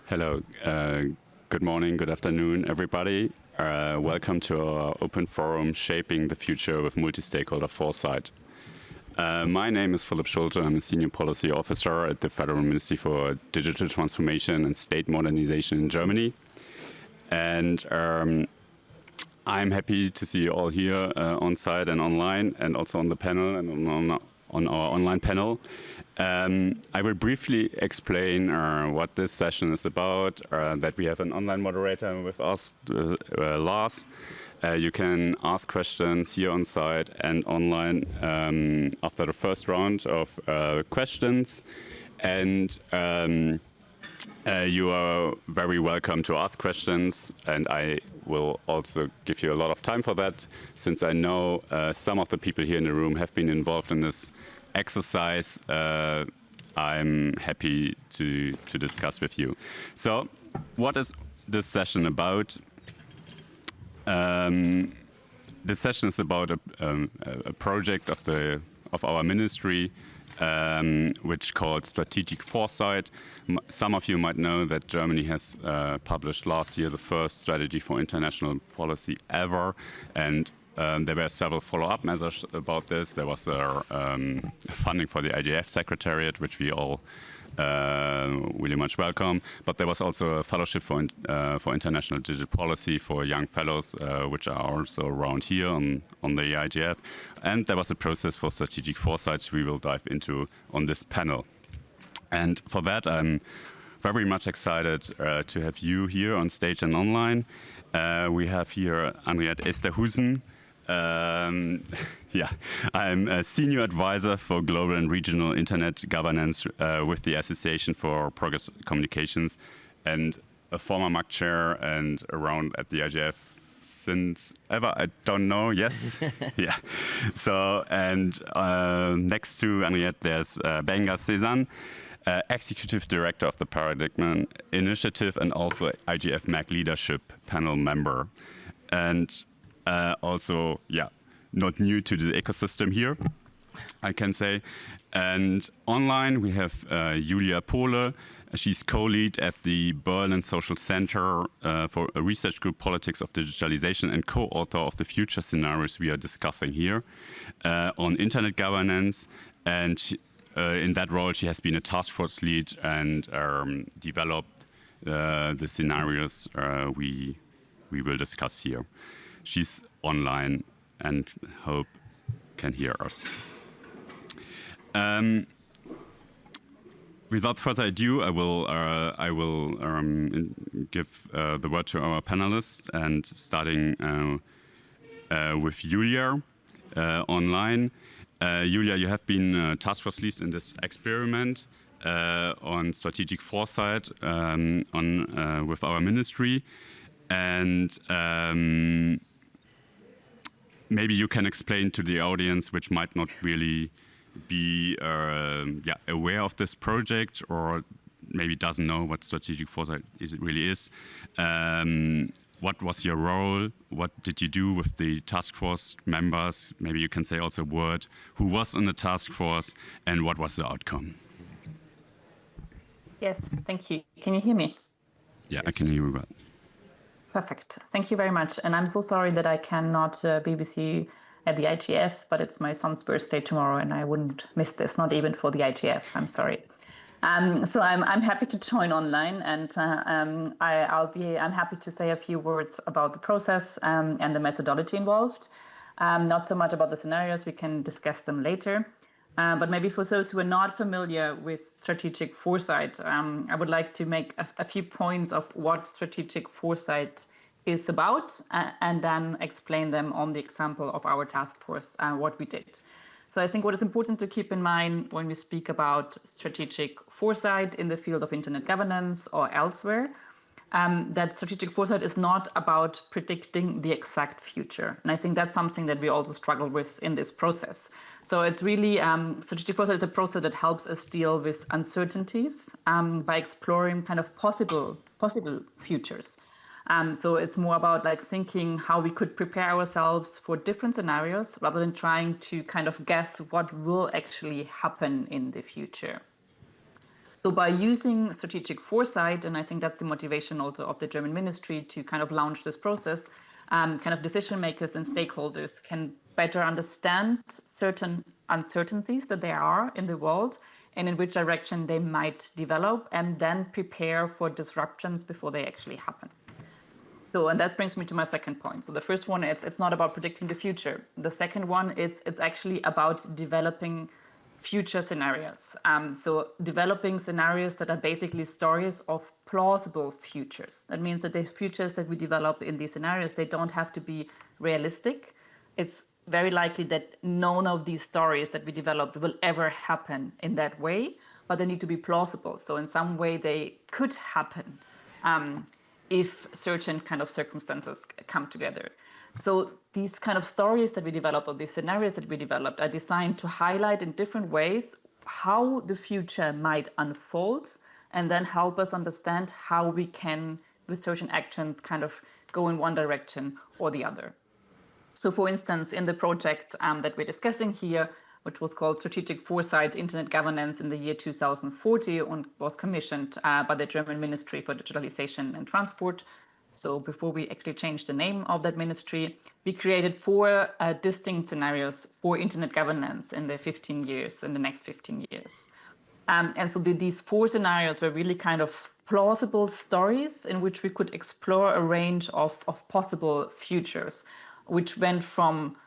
Hello, good morning, good afternoon, everybody. Welcome to our open forum, Shaping the Future with Multi-Stakeholder Foresight. My name is Philipp Schulte. I'm a Senior Policy Officer at the Federal Ministry for Digital Transformation and State Modernization in Germany. And I'm happy to see you all here on site and online, and also on the panel and on our online panel. I will briefly explain what this session is about, that we have an online moderator with us, Lars. You can ask questions here on site and online after the first round of questions. And you are very welcome to ask questions, and I will also give you a lot of time for that, since I know some of the people here in the room have been involved in this exercise. I'm happy to discuss with you. So, what is this session about? This session is about a project of our ministry, which called Strategic Foresight. Some of you might know that Germany has published last year the first strategy for international policy ever, and there were several follow-up measures about this. There was funding for the IGF Secretariat, which we all really much welcome. But there was also a fellowship for international digital policy for young fellows, which are also around here on the IGF. And there was a process for strategic foresight we will dive into on this panel. And for that, I'm very much excited to have you here on stage and online. We have here Henriette Esterhusen. Yeah, I'm a senior advisor for global and regional internet governance with the Association for Progress Communications, and a former MAC chair and around at the IGF since ever, I don't know, yes? Yeah. So, and next to Henriette, there's Benga Cezanne, Executive Director of the Paradigm Initiative and also IGF MAC Leadership Panel member. And also, yeah, not new to the ecosystem here, I can say. And online, we have Julia Pohle. She's co-lead at the Berlin Social Center for a research group, Politics of Digitalization, and co-author of the future scenarios we are discussing here on internet governance. And in that role, she has been a task force lead and developed the scenarios we will discuss here. She's online and hope can hear us. Without further ado, I will give the word to our panelists, and starting with Julia online. Julia, you have been task force lead in this experiment on strategic foresight with our ministry, and maybe you can explain to the audience, which might not really be aware of this project, or maybe doesn't know what strategic foresight really is. What was your role? What did you do with the task force members? Maybe you can say also a word who was on the task force and what was the outcome. Yes, thank you. Can you hear me? Yeah, I can hear you well. Perfect. Thank you very much. And I'm so sorry that I cannot be with you at the IGF, but it's my son's birthday tomorrow, and I wouldn't miss this, not even for the IGF. I'm sorry. So I'm happy to join online, and I'm happy to say a few words about the process and the methodology involved. Not so much about the scenarios, we can discuss them later. But maybe for those who are not familiar with strategic foresight, I would like to make a few points of what strategic foresight is about, and then explain them on the example of our task force, what we did. So I think what is important to keep in mind when we speak about strategic foresight in the field of internet governance or elsewhere, that strategic foresight is not about predicting the exact future. And I think that's something that we also struggle with in this process. So it's really, strategic foresight is a process that helps us deal with uncertainties by exploring kind of possible futures. So it's more about like thinking how we could prepare ourselves for different scenarios rather than trying to kind of guess what will actually happen in the future. So by using strategic foresight, and I think that's the motivation also of the German ministry to kind of launch this process, kind of decision makers and stakeholders can better understand certain uncertainties that there are in the world and in which direction they might develop, and then prepare for disruptions before they actually happen. So, and that brings me to my second point. So the first one, it's not about predicting the future. The second one, it's actually about developing future scenarios. So developing scenarios that are basically stories of plausible futures. That means that the futures that we develop in these scenarios, they don't have to be realistic. It's very likely that none of these stories that we developed will ever happen in that way, but they need to be plausible. So in some way they could happen if certain kind of circumstances come together. So these kind of stories that we developed, or these scenarios that we developed, are designed to highlight in different ways how the future might unfold, and then help us understand how we can, with certain actions, kind of go in one direction or the other. So for instance, in the project that we're discussing here, which was called Strategic Foresight Internet Governance in the year 2040, and was commissioned by the German Ministry for Digitalization and Transport. So before we actually changed the name of that ministry, we created 4 distinct scenarios for internet governance in the next 15 years. And so these 4 scenarios were really kind of plausible stories in which we could explore a range of possible futures, which went from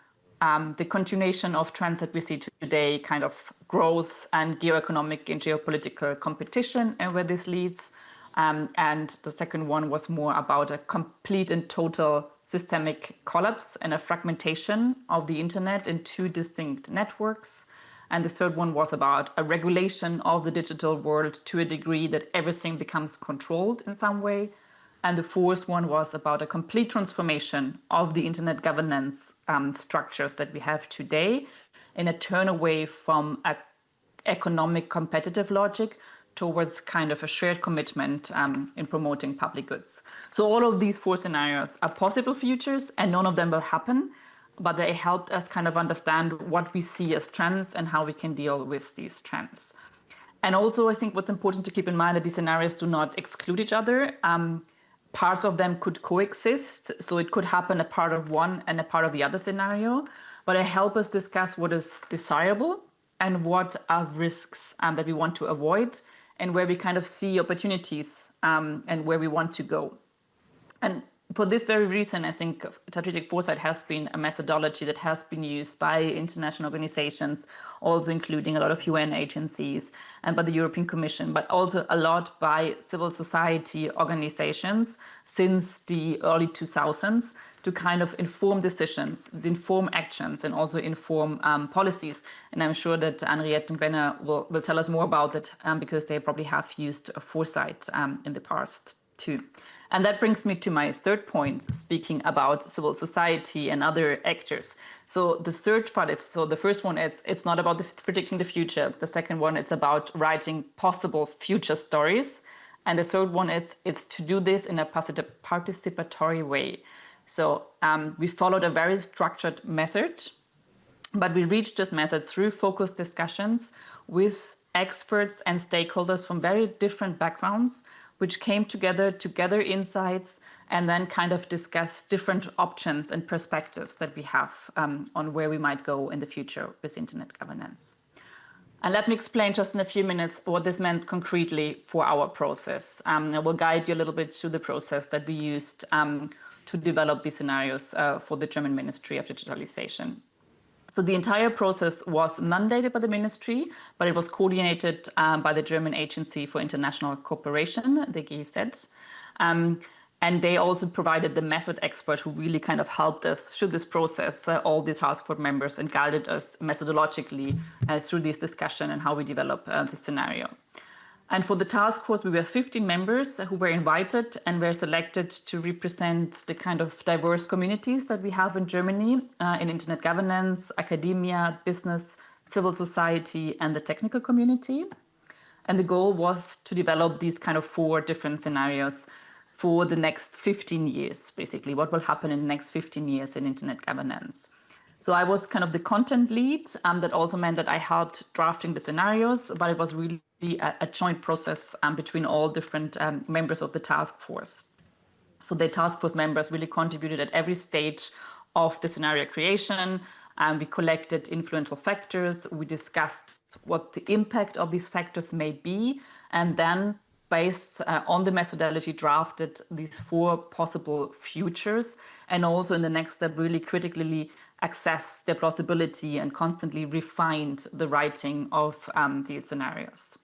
the continuation of trends that we see today, kind of growth and geoeconomic and geopolitical competition, and where this leads. And the second one was more about a complete and total systemic collapse and a fragmentation of the internet in 2 distinct networks. And the third one was about a regulation of the digital world to a degree that everything becomes controlled in some way. And the fourth one was about a complete transformation of the internet governance structures that we have today, in a turn away from an economic competitive logic towards kind of a shared commitment in promoting public goods. So all of these 4 scenarios are possible futures, and none of them will happen, but they helped us kind of understand what we see as trends and how we can deal with these trends. And also, I think what's important to keep in mind that these scenarios do not exclude each other. Parts of them could coexist, so it could happen a part of one and a part of the other scenario, but they help us discuss what is desirable and what are risks that we want to avoid, and where we kind of see opportunities and where we want to go. And for this very reason, I think strategic foresight has been a methodology that has been used by international organizations, also including a lot of UN agencies and by the European Commission, but also a lot by civil society organizations since the early 2000s, to kind of inform decisions, inform actions, and also inform policies. And I'm sure that Henriette and Benner will tell us more about it because they probably have used foresight in the past too. And that brings me to my third point, speaking about civil society and other actors. So the third part, the first one, it's not about predicting the future. The second one, it's about writing possible future stories. And the third one, it's to do this in a participatory way. So we followed a very structured method, but we reached this method through focused discussions with experts and stakeholders from very different backgrounds, which came together to gather insights and then kind of discuss different options and perspectives that we have on where we might go in the future with internet governance. And let me explain just in a few minutes what this meant concretely for our process. I will guide you a little bit through the process that we used to develop these scenarios for the German Ministry of Digitalization. So the entire process was mandated by the ministry, but it was coordinated by the German Agency for International Cooperation, the GIZ. And they also provided the method expert who really kind of helped us through this process, all these task force members, and guided us methodologically through this discussion and how we develop the scenario. And for the task force, we were 15 members who were invited and were selected to represent the kind of diverse communities that we have in Germany in internet governance, academia, business, civil society, and the technical community. And the goal was to develop these kind of 4 different scenarios for the next 15 years, basically, what will happen in the next 15 years in internet governance. So I was kind of the content lead. That also meant that I helped drafting the scenarios, but it was really a joint process between all different members of the task force. So the task force members really contributed at every stage of the scenario creation. We collected influential factors. We discussed what the impact of these factors may be, and then based on the methodology drafted these 4 possible futures, and also in the next step really critically assessed their plausibility and constantly refined the writing of these scenarios.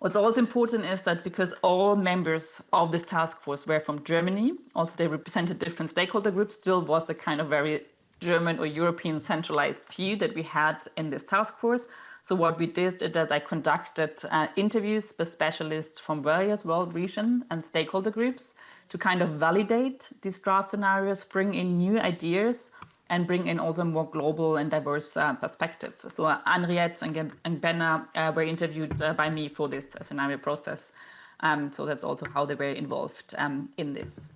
What's also important is that because all members of this task force were from Germany, also they represented different stakeholder groups, still was a kind of very German or European centralized view that we had in this task force. So what we did is that I conducted interviews with specialists from various world regions and stakeholder groups to kind of validate these draft scenarios, bring in new ideas, and bring in also more global and diverse perspective. So Henriette and Benna were interviewed by me for this scenario process. So that's also how they were involved in this.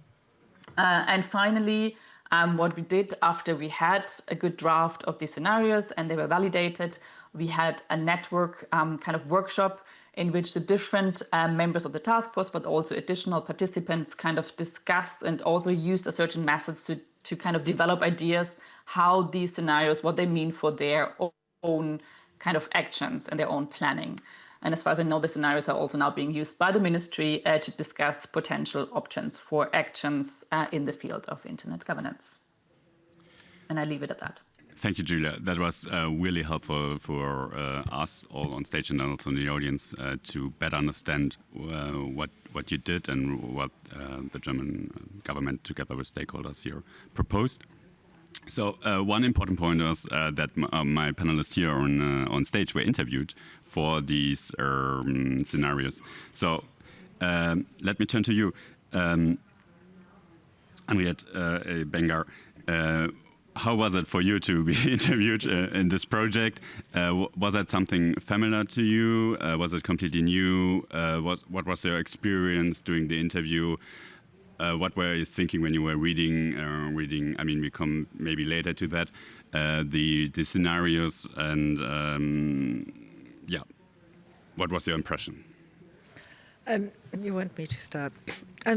And finally, what we did after we had a good draft of these scenarios and they were validated, we had a network kind of workshop in which the different members of the task force, but also additional participants kind of discussed and also used a certain methods to kind of develop ideas how these scenarios, what they mean for their own kind of actions and their own planning. And as far as I know, the scenarios are also now being used by the ministry to discuss potential options for actions in the field of internet governance. And I leave it at that. Thank you, Julia. That was really helpful for us all on stage and also in the audience to better understand what you did and what the German government, together with stakeholders here, proposed. So one important point was that my panelists here on stage were interviewed for these scenarios. So let me turn to you, Henriette Bengar. How was it for you to be interviewed in this project? Was that something familiar to you? Was it completely new? What was your experience during the interview? What were you thinking when you were reading? I mean, we come maybe later to that. The scenarios and yeah, what was your impression? You want me to start?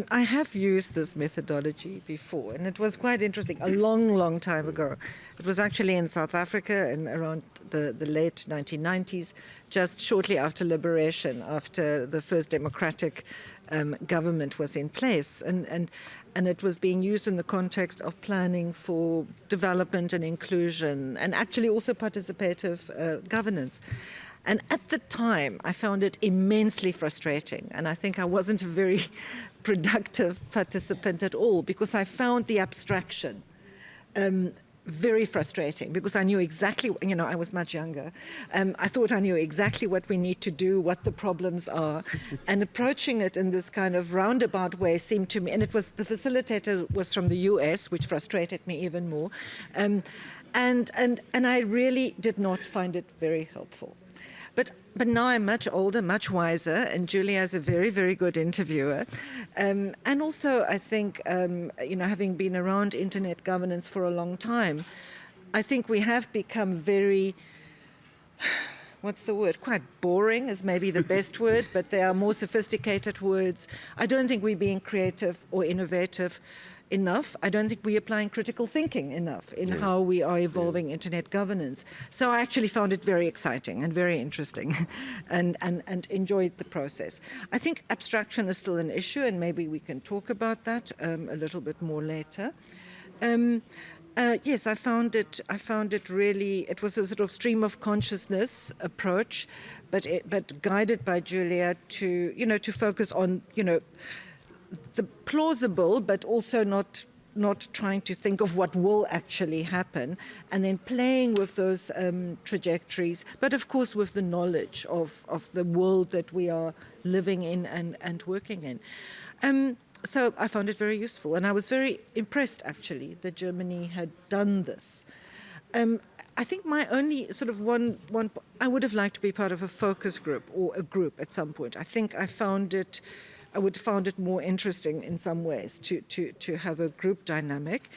I have used this methodology before, and it was quite interesting, a long, long time ago. It was actually in South Africa in around the late 1990s, just shortly after liberation, after the first democratic government was in place. And it was being used in the context of planning for development and inclusion, and actually also participative governance. And at the time, I found it immensely frustrating. And I think I wasn't a very productive participant at all, because I found the abstraction very frustrating, because I knew exactly, I was much younger. I thought I knew exactly what we need to do, what the problems are. And approaching it in this kind of roundabout way seemed to me, and it was, the facilitator was from the US, which frustrated me even more. And I really did not find it very helpful. But now I'm much older, much wiser, and Julia is a very, very good interviewer. And also, I think, having been around internet governance for a long time, I think we have become very, what's the word? Quite boring is maybe the best word, but there are more sophisticated words. I don't think we're being creative or innovative enough. I don't think we're applying critical thinking enough in how we are evolving internet governance. So I actually found it very exciting and very interesting and enjoyed the process. I think abstraction is still an issue, and maybe we can talk about that a little bit more later. Yes, I found it really, it was a sort of stream of consciousness approach, but guided by Julia to focus on, the plausible, but also not trying to think of what will actually happen, and then playing with those trajectories, but of course with the knowledge of the world that we are living in and working in. So I found it very useful, and I was very impressed actually that Germany had done this. I think my only sort of one I would have liked to be part of a focus group or a group at some point. I think I would have found it more interesting in some ways to have a group dynamic.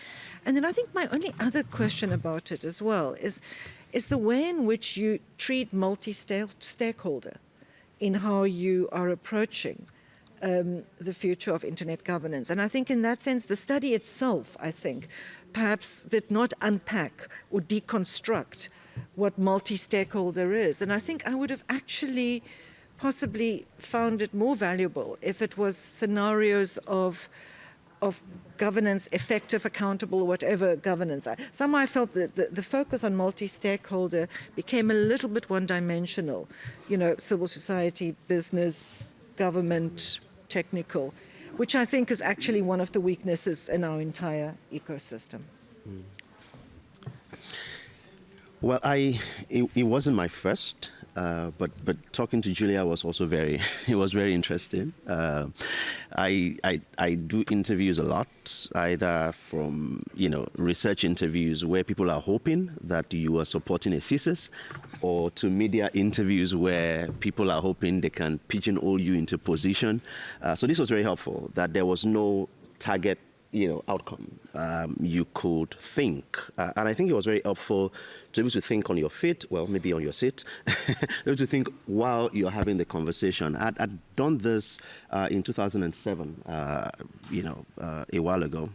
And then I think my only other question about it as well is the way in which you treat multi-stakeholder. in how you are approaching the future of internet governance. And I think in that sense, the study itself, I think, perhaps did not unpack or deconstruct what multi-stakeholder is. And I think I would have actually possibly found it more valuable if it was scenarios of governance, effective, accountable, whatever governance. Somehow I felt that the focus on multi-stakeholder became a little bit one-dimensional. You know, civil society, business, government, technical, which I think is actually one of the weaknesses in our entire ecosystem. Well, it wasn't my first, but talking to Julia was also it was very interesting. I do interviews a lot, either from, research interviews where people are hoping that you are supporting a thesis, or to media interviews where people are hoping they can pigeonhole you into position. So this was very helpful, that there was no target outcome. You could think. And I think it was very helpful to be able to think on your feet, well, maybe on your seat, able to think while you're having the conversation. I'd done this in 2007, a while ago,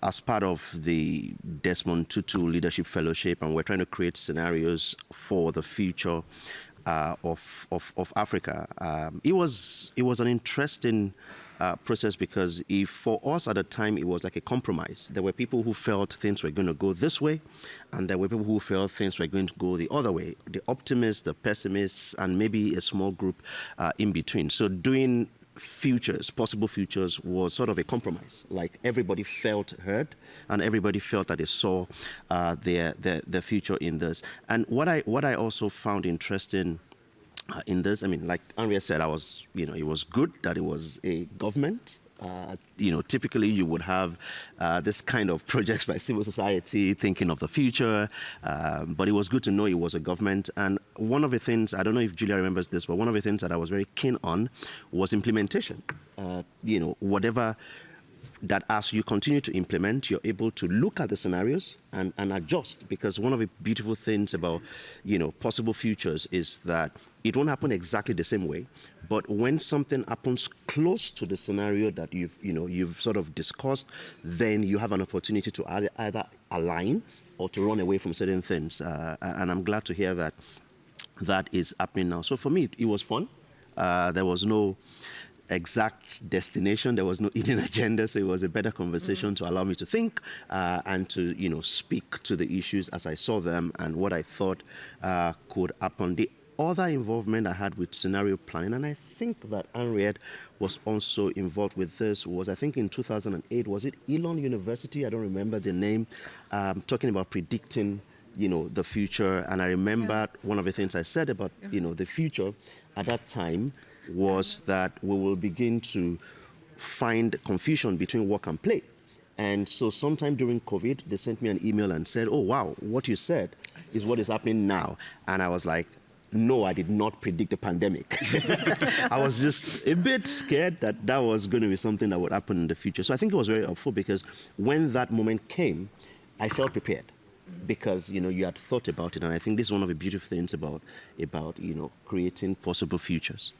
as part of the Desmond Tutu Leadership Fellowship, and we're trying to create scenarios for the future of Africa. It was an interesting process, because for us at the time, it was like a compromise. There were people who felt things were going to go this way, and there were people who felt things were going to go the other way. The optimists, the pessimists, and maybe a small group in between. So doing possible futures, was sort of a compromise. Like, everybody felt heard, and everybody felt that they saw their future in this. And what I also found interesting in this, I mean, like Henriette said, it was good that it was a government. Typically you would have this kind of projects by civil society thinking of the future, but it was good to know it was a government. And one of the things, I don't know if Julia remembers this, but one of the things that I was very keen on was implementation. Whatever that as you continue to implement, you're able to look at the scenarios and adjust. Because one of the beautiful things about, possible futures is that it won't happen exactly the same way. But when something happens close to the scenario that you've sort of discussed, then you have an opportunity to either align or to run away from certain things. And I'm glad to hear that is happening now. So for me, it was fun. There was no exact destination. There was no hidden agenda, so it was a better conversation to allow me to think and to speak to the issues as I saw them and what I thought could happen. The other involvement I had with scenario planning, and I think that Henriette was also involved with this, was I think in 2008, was it Elon University? I don't remember the name, talking about predicting the future. And I remember one of the things I said about the future at that time was that we will begin to find confusion between work and play. And so sometime during COVID, they sent me an email and said, oh, wow, what you said is what is happening now. And I was like, no, I did not predict a pandemic. I was just a bit scared that was going to be something that would happen in the future. So I think it was very helpful, because when that moment came, I felt prepared. Because you had thought about it. And I think this is one of the beautiful things about creating possible futures.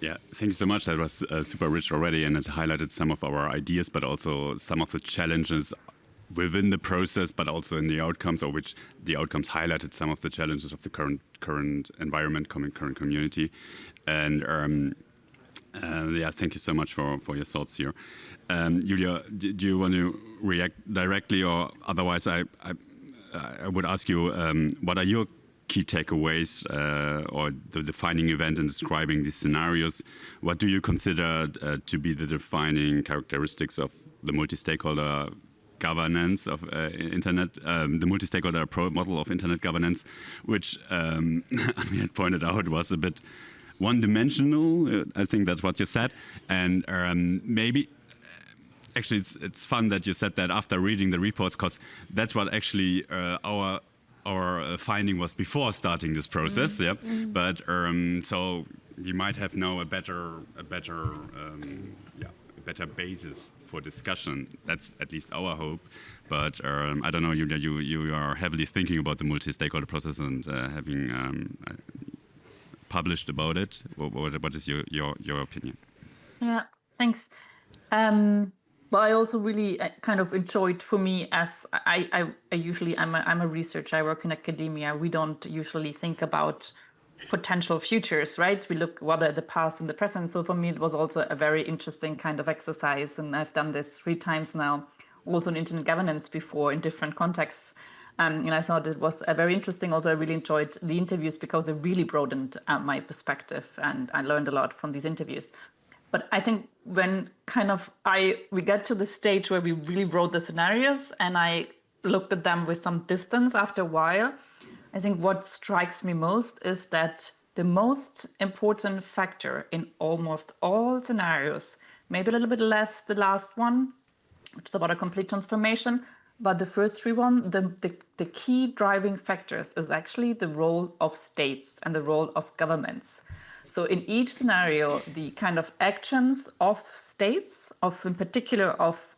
Yeah, thank you so much. That was super rich already, and it highlighted some of our ideas, but also some of the challenges within the process, but also in the outcomes, or which the outcomes highlighted some of the challenges of the current environment, current community. And thank you so much for your thoughts here. Julia, do you want to react directly, or otherwise I would ask you, what are your key takeaways or the defining event in describing these scenarios? What do you consider to be the defining characteristics of the multi-stakeholder governance of internet, the multi-stakeholder model of internet governance, which we had pointed out was a bit one-dimensional? I think that's what you said. And maybe actually it's fun that you said that after reading the reports, because that's what actually our finding was before starting this process. Yeah, but so you might have now a better basis for discussion. That's at least our hope. But I don't know, you are heavily thinking about the multi-stakeholder process and having published about it. What is your opinion? Yeah, thanks. Well, I also really kind of enjoyed, for me, as I usually, I'm a researcher, I work in academia. We don't usually think about potential futures, right? We look rather at the past and the present. So for me, it was also a very interesting kind of exercise. And I've done this 3 times now, also in internet governance before in different contexts. And I thought it was very interesting. Also, I really enjoyed the interviews because they really broadened my perspective, and I learned a lot from these interviews. But I think when we get to the stage where we really wrote the scenarios and I looked at them with some distance after a while, I think what strikes me most is that the most important factor in almost all scenarios, maybe a little bit less the last one, which is about a complete transformation, but the first 3 the key driving factors is actually the role of states and the role of governments. So in each scenario, the kind of actions of states, in particular of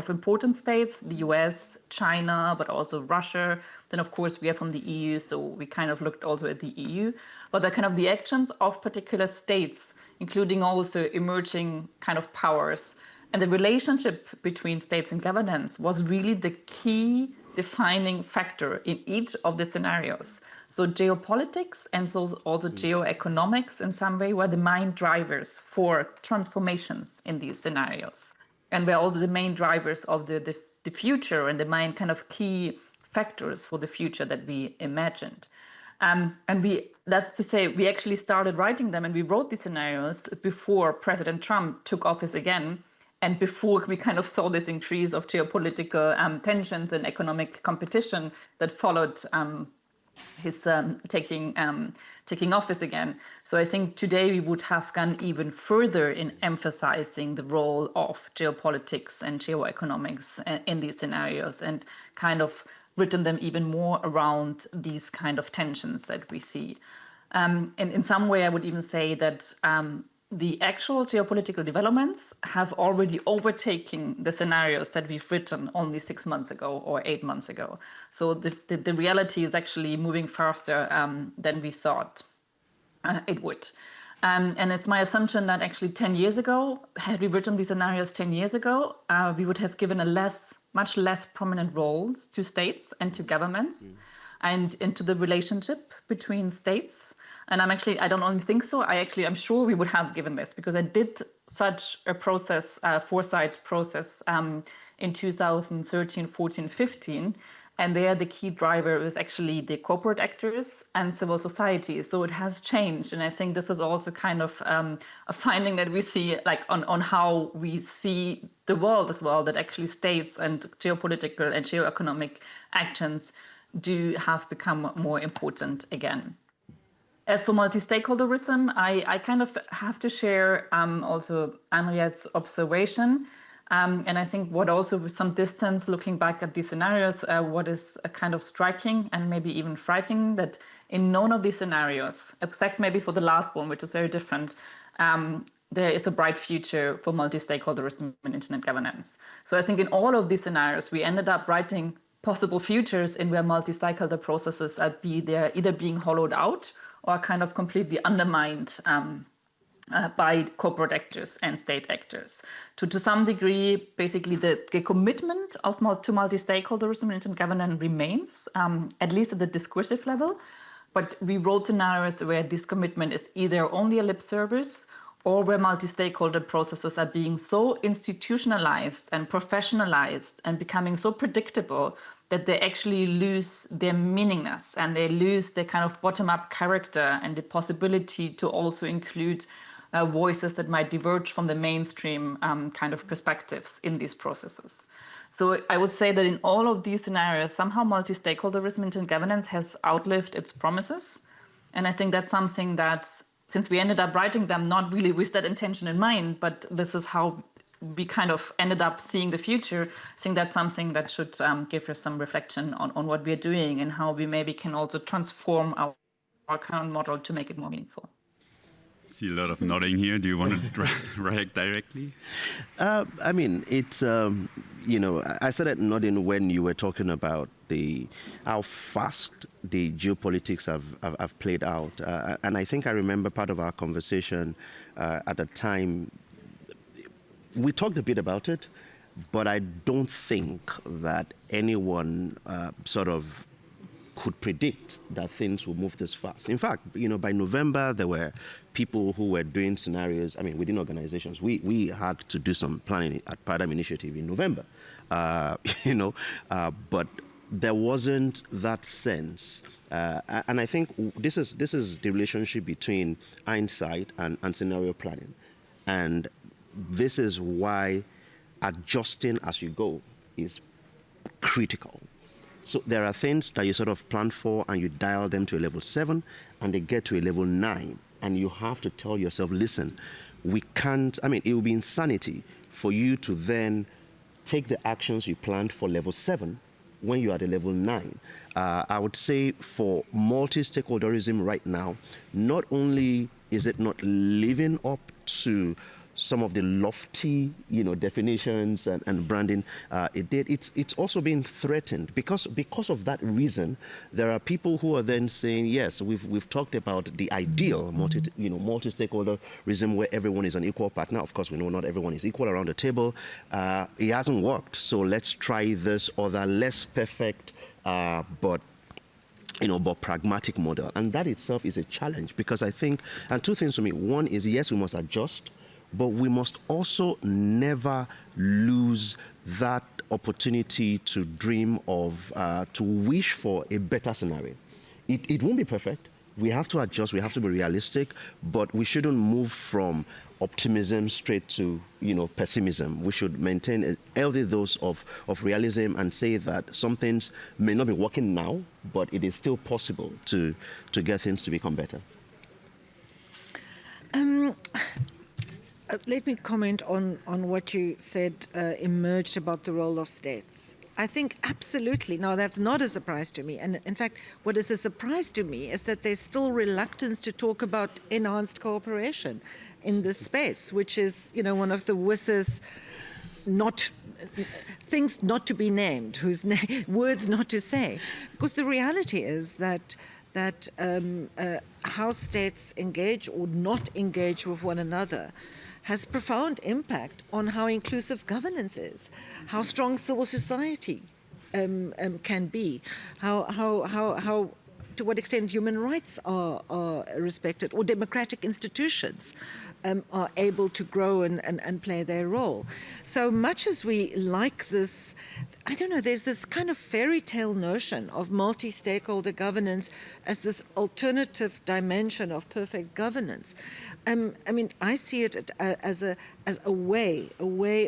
important states, the US, China, but also Russia. Then of course we are from the EU, so we kind of looked also at the EU. But the actions of particular states, including also emerging kind of powers, and the relationship between states and governance was really the key defining factor in each of the scenarios. So geopolitics and so also geoeconomics in some way were the main drivers for transformations in these scenarios. And were also the main drivers of the future and the main kind of key factors for the future that we imagined. That's to say, we actually started writing them and we wrote these scenarios before President Trump took office again. And before we kind of saw this increase of geopolitical tensions and economic competition that followed his taking office again. So I think today we would have gone even further in emphasizing the role of geopolitics and geoeconomics in these scenarios, and kind of written them even more around these kind of tensions that we see. And in some way, I would even say that the actual geopolitical developments have already overtaken the scenarios that we've written only 6 months ago or 8 months ago. So the reality is actually moving faster than we thought it would. And it's my assumption that actually 10 years ago, had we written these scenarios 10 years ago, we would have given a much less prominent role to states and to governments and into the relationship between states. And I don't only think so, I'm sure we would have given this, because I did such a process, Foresight process in 2013, 14, 15. And there the key driver was actually the corporate actors and civil society. So it has changed. And I think this is also kind of a finding that we see like on how we see the world as well, that actually states and geopolitical and geoeconomic actions do have become more important again. As for multi-stakeholderism, I kind of have to share also Henriette's observation. And I think what also with some distance looking back at these scenarios, what is kind of striking and maybe even frightening, that in none of these scenarios, except maybe for the last one, which is very different, there is a bright future for multi-stakeholderism in internet governance. So I think in all of these scenarios, we ended up writing possible futures in where multi-stakeholder processes are either being hollowed out or kind of completely undermined by corporate actors and state actors. To some degree, basically the commitment to multi-stakeholderism in internet governance remains, at least at the discursive level. But we wrote scenarios where this commitment is either only a lip service, or where multi-stakeholder processes are being so institutionalized and professionalized and becoming so predictable that they actually lose their meaningness and they lose their kind of bottom-up character and the possibility to also include voices that might diverge from the mainstream kind of perspectives in these processes. So I would say that in all of these scenarios, somehow multi-stakeholderism in internet governance has outlived its promises. And I think that's something that, since we ended up writing them not really with that intention in mind, but this is how we kind of ended up seeing the future, I think that's something that should give us some reflection on what we're doing and how we maybe can also transform our current model to make it more meaningful. see a lot of nodding here. Do you want to react directly? I mean, it's, you know, I started nodding when you were talking about how fast the geopolitics have played out. And I think I remember part of our conversation at the time. We talked a bit about it, but I don't think that anyone sort of could predict that things will move this fast. In fact, you know, by November, there were people who were doing scenarios. I mean, within organizations, we had to do some planning at Paradigm Initiative in November, you know, but there wasn't that sense. And I think this is the relationship between hindsight and scenario planning. And this is why adjusting as you go is critical. So there are things that you sort of plan for and you dial them to a level 7 and they get to a level 9. And you have to tell yourself, listen, we can't, I mean, it would be insanity for you to then take the actions you planned for level 7 when you're at a level 9. I would say for multi-stakeholderism right now, not only is it not living up to some of the lofty, you know, definitions and branding it's also being threatened because of that reason. There are people who are then saying, yes, we've talked about the ideal multi-stakeholderism where everyone is an equal partner. Of course, we know not everyone is equal around the table. It hasn't worked, so let's try this other less perfect but pragmatic model. And that itself is a challenge because I think, and two things for me. One is, yes, we must adjust, but we must also never lose that opportunity to dream of, to wish for a better scenario. It won't be perfect. We have to adjust, we have to be realistic, but we shouldn't move from optimism straight to, pessimism. We should maintain a healthy dose of realism and say that some things may not be working now, but it is still possible to get things to become better. Let me comment on what you said emerged about the role of states. I think absolutely. Now, that's not a surprise to me. And in fact, what is a surprise to me is that there's still reluctance to talk about enhanced cooperation in this space, which is, one of the WIS's things not to be named, words not to say. Because the reality is that how states engage or not engage with one another has profound impact on how inclusive governance is, how strong civil society can be, how to what extent human rights are respected, or democratic institutions are able to grow and play their role. So much as we like this, I don't know, there's this kind of fairy tale notion of multi-stakeholder governance as this alternative dimension of perfect governance. I see it as a way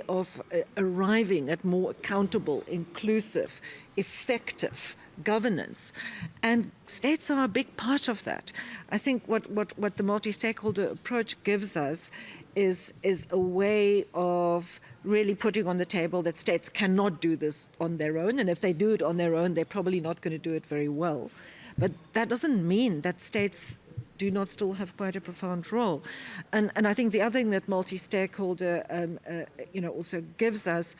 of arriving at more accountable, inclusive, effective governance, and states are a big part of that. I think what the multi-stakeholder approach gives us is a way of really putting on the table that states cannot do this on their own, and if they do it on their own, they're probably not going to do it very well. But that doesn't mean that states do not still have quite a profound role. And I think the other thing that multi-stakeholder also gives us,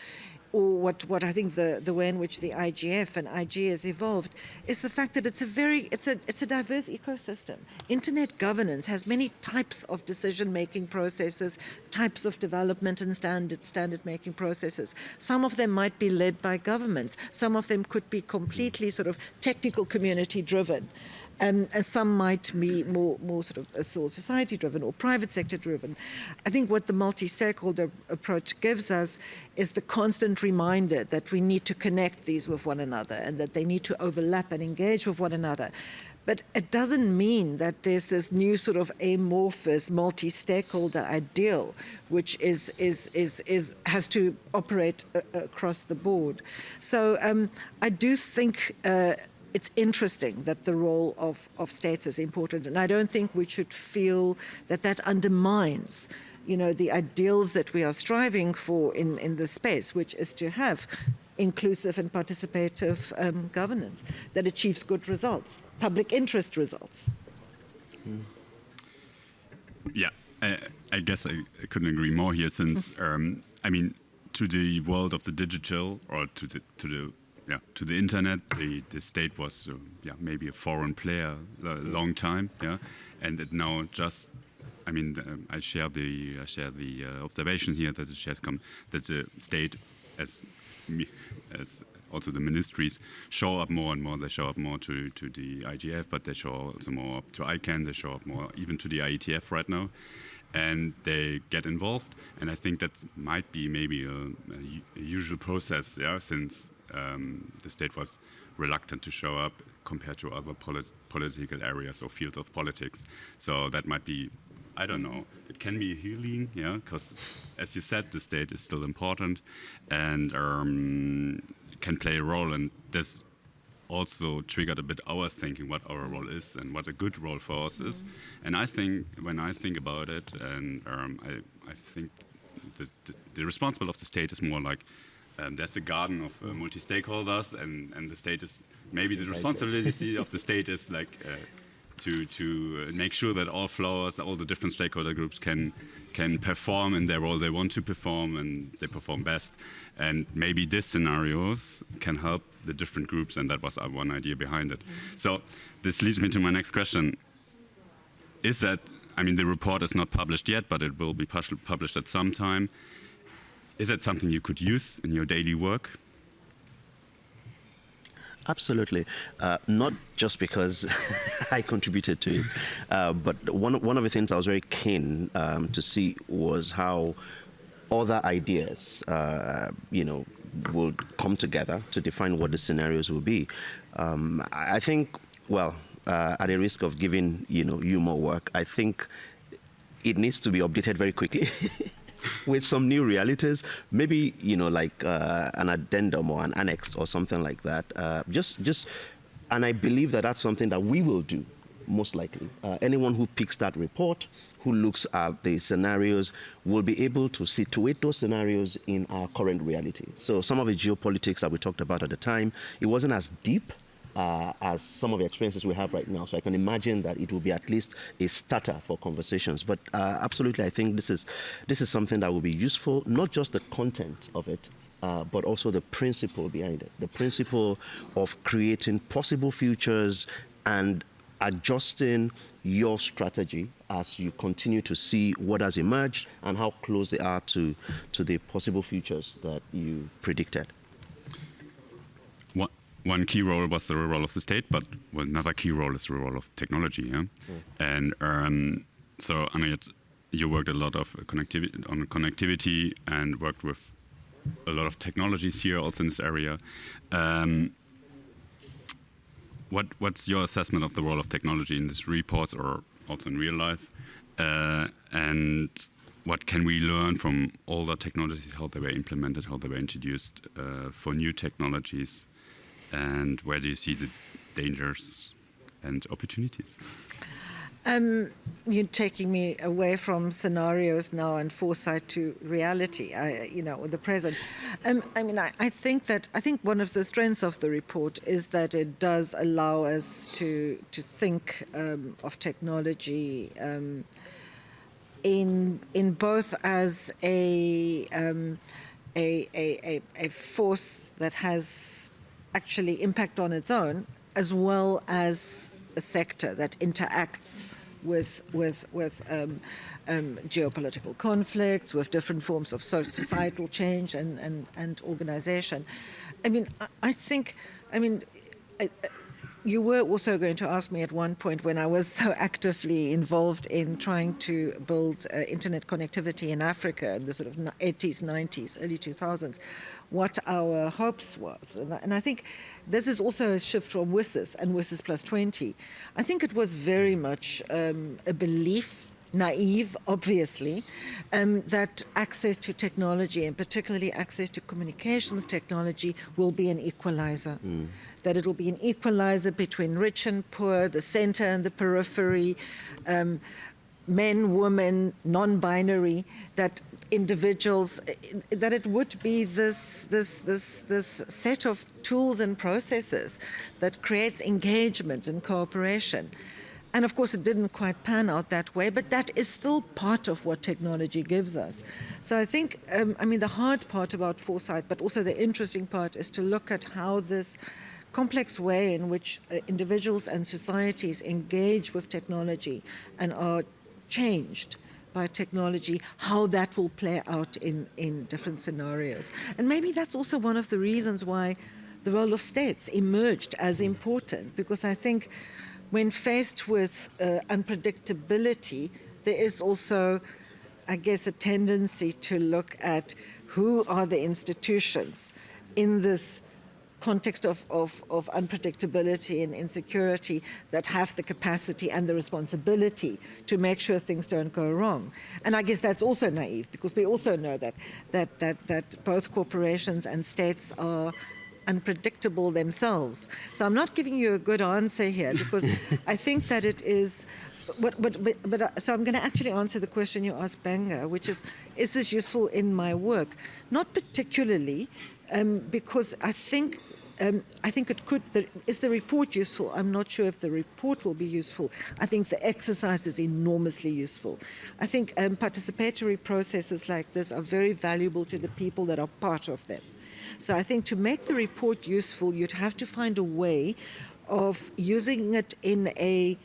or what I think the way in which the IGF and IG has evolved, is the fact that it's a diverse ecosystem. Internet governance has many types of decision-making processes, types of development and standard-making processes. Some of them might be led by governments. Some of them could be completely sort of technical community-driven. Some might be more sort of civil society-driven or private sector-driven. I think what the multi-stakeholder approach gives us is the constant reminder that we need to connect these with one another and that they need to overlap and engage with one another. But it doesn't mean that there's this new sort of amorphous multi-stakeholder ideal, which has to operate across the board. So I do think it's interesting that the role of states is important, and I don't think we should feel that undermines, the ideals that we are striving for in this space, which is to have inclusive and participative governance that achieves good results, public interest results. Yeah, I guess I couldn't agree more here. Since I mean, to the world of the digital, or to the internet, the state was maybe a foreign player a long time. Yeah, and it now just. I mean, I share the observation here that that the state as also the ministries show up more and more. They show up more to the IGF, but they show also more up to ICANN. They show up more even to the IETF right now, and they get involved. And I think that might be maybe a usual process, yeah, since the state was reluctant to show up compared to other political areas or fields of politics. So that might be, I don't know, it can be healing, yeah, because as you said, the state is still important and can play a role, and this also triggered a bit our thinking what our role is and what a good role for us is. And I think, when I think about it, and I think the responsible of the state is more like there's a garden of multi-stakeholders, and the state is, maybe the responsibility of the state is like to make sure that all flowers, all the different stakeholder groups can perform in their role they want to perform, and they perform best. And maybe these scenarios can help the different groups, and that was our one idea behind it. So this leads me to my next question. Is that, I mean, the report is not published yet, but it will be published at some time. Is that something you could use in your daily work? Absolutely. Not just because I contributed to it, but one of the things I was very keen to see was how other ideas, will come together to define what the scenarios will be. I think, well, at the risk of giving you more work, I think it needs to be updated very quickly. With some new realities, maybe like an addendum or an annex or something like that. And I believe that that's something that we will do, most likely. Anyone who picks that report, who looks at the scenarios, will be able to situate those scenarios in our current reality. So some of the geopolitics that we talked about at the time, it wasn't as deep as some of the experiences we have right now. So I can imagine that it will be at least a starter for conversations. But absolutely, I think this is something that will be useful, not just the content of it, but also the principle behind it, the principle of creating possible futures and adjusting your strategy as you continue to see what has emerged and how close they are to the possible futures that you predicted. One key role was the role of the state, but another key role is the role of technology. Yeah? And so, Anna, you worked a lot of connectivity and worked with a lot of technologies here, also in this area. What's your assessment of the role of technology in these reports, or also in real life? And what can we learn from older technologies, how they were implemented, how they were introduced for new technologies? And where do you see the dangers and opportunities? You're taking me away from scenarios now and foresight to reality, the present. I think one of the strengths of the report is that it does allow us to think of technology in both as a force that has actually impact on its own, as well as a sector that interacts with geopolitical conflicts, with different forms of societal change and organization. You were also going to ask me at one point, when I was so actively involved in trying to build internet connectivity in Africa in the sort of 80s, 90s, early 2000s, what our hopes was. And I think this is also a shift from WSIS and WSIS plus 20. I think it was very much a belief, naive, obviously, that access to technology, and particularly access to communications technology, will be an equalizer. That it'll be an equalizer between rich and poor, the center and the periphery, men, women, non-binary, that individuals, that it would be this set of tools and processes that creates engagement and cooperation. And of course, it didn't quite pan out that way, but that is still part of what technology gives us. So I think, the hard part about Foresight, but also the interesting part, is to look at how this complex way in which individuals and societies engage with technology and are changed by technology, how that will play out in different scenarios. And maybe that's also one of the reasons why the role of states emerged as important, because I think when faced with unpredictability, there is also, I guess, a tendency to look at who are the institutions in this context of unpredictability and insecurity that have the capacity and the responsibility to make sure things don't go wrong. And I guess that's also naive, because we also know that both corporations and states are unpredictable themselves. So I'm not giving you a good answer here, because I think that it is. So I'm going to actually answer the question you asked, Banga, which is this useful in my work? Not particularly, because I think it could. Is the report useful? I'm not sure if the report will be useful. I think the exercise is enormously useful. I think participatory processes like this are very valuable to the people that are part of them. So I think to make the report useful, you'd have to find a way of using it in a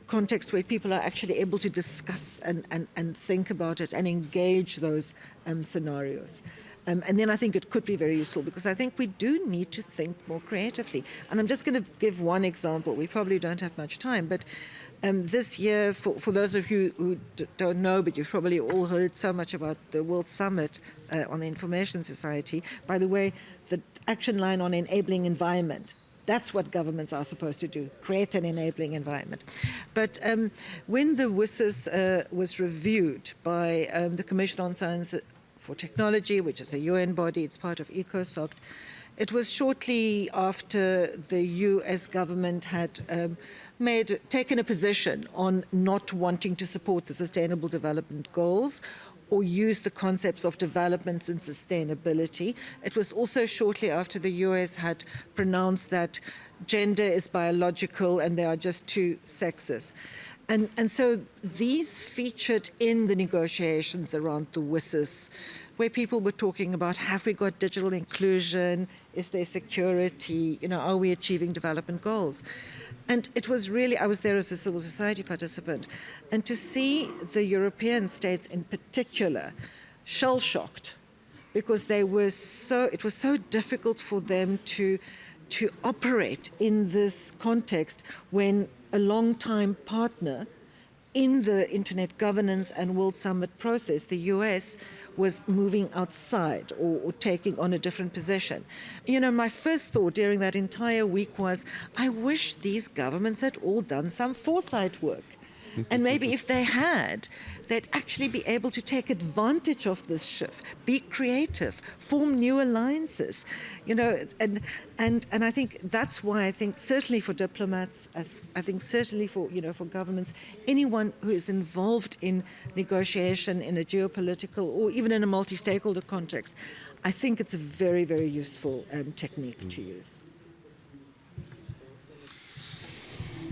context where people are actually able to discuss and think about it and engage those scenarios. And then I think it could be very useful, because I think we do need to think more creatively. And I'm just going to give one example. We probably don't have much time, but this year, for those of you who don't know, but you've probably all heard so much about the World Summit on the Information Society. By the way, the action line on enabling environment, that's what governments are supposed to do, create an enabling environment. But when the WSIS was reviewed by the Commission on Science for Technology, which is a UN body, it's part of ECOSOC, it was shortly after the US government had taken a position on not wanting to support the Sustainable Development Goals or use the concepts of development and sustainability. It was also shortly after the US had pronounced that gender is biological and there are just two sexes. And so these featured in the negotiations around the WSIS, where people were talking about, have we got digital inclusion? Is there security? Are we achieving development goals? And it was really, I was there as a civil society participant, and to see the European states in particular shell-shocked, because it was so difficult for them to operate in this context when a long-time partner in the Internet governance and World Summit process, the US, was moving outside or taking on a different position. My first thought during that entire week was, I wish these governments had all done some foresight work. And maybe if they had, they'd actually be able to take advantage of this shift, be creative, form new alliances, and I think that's why I think certainly for diplomats, I think certainly for governments, anyone who is involved in negotiation in a geopolitical or even in a multi-stakeholder context, I think it's a very, very useful technique to use.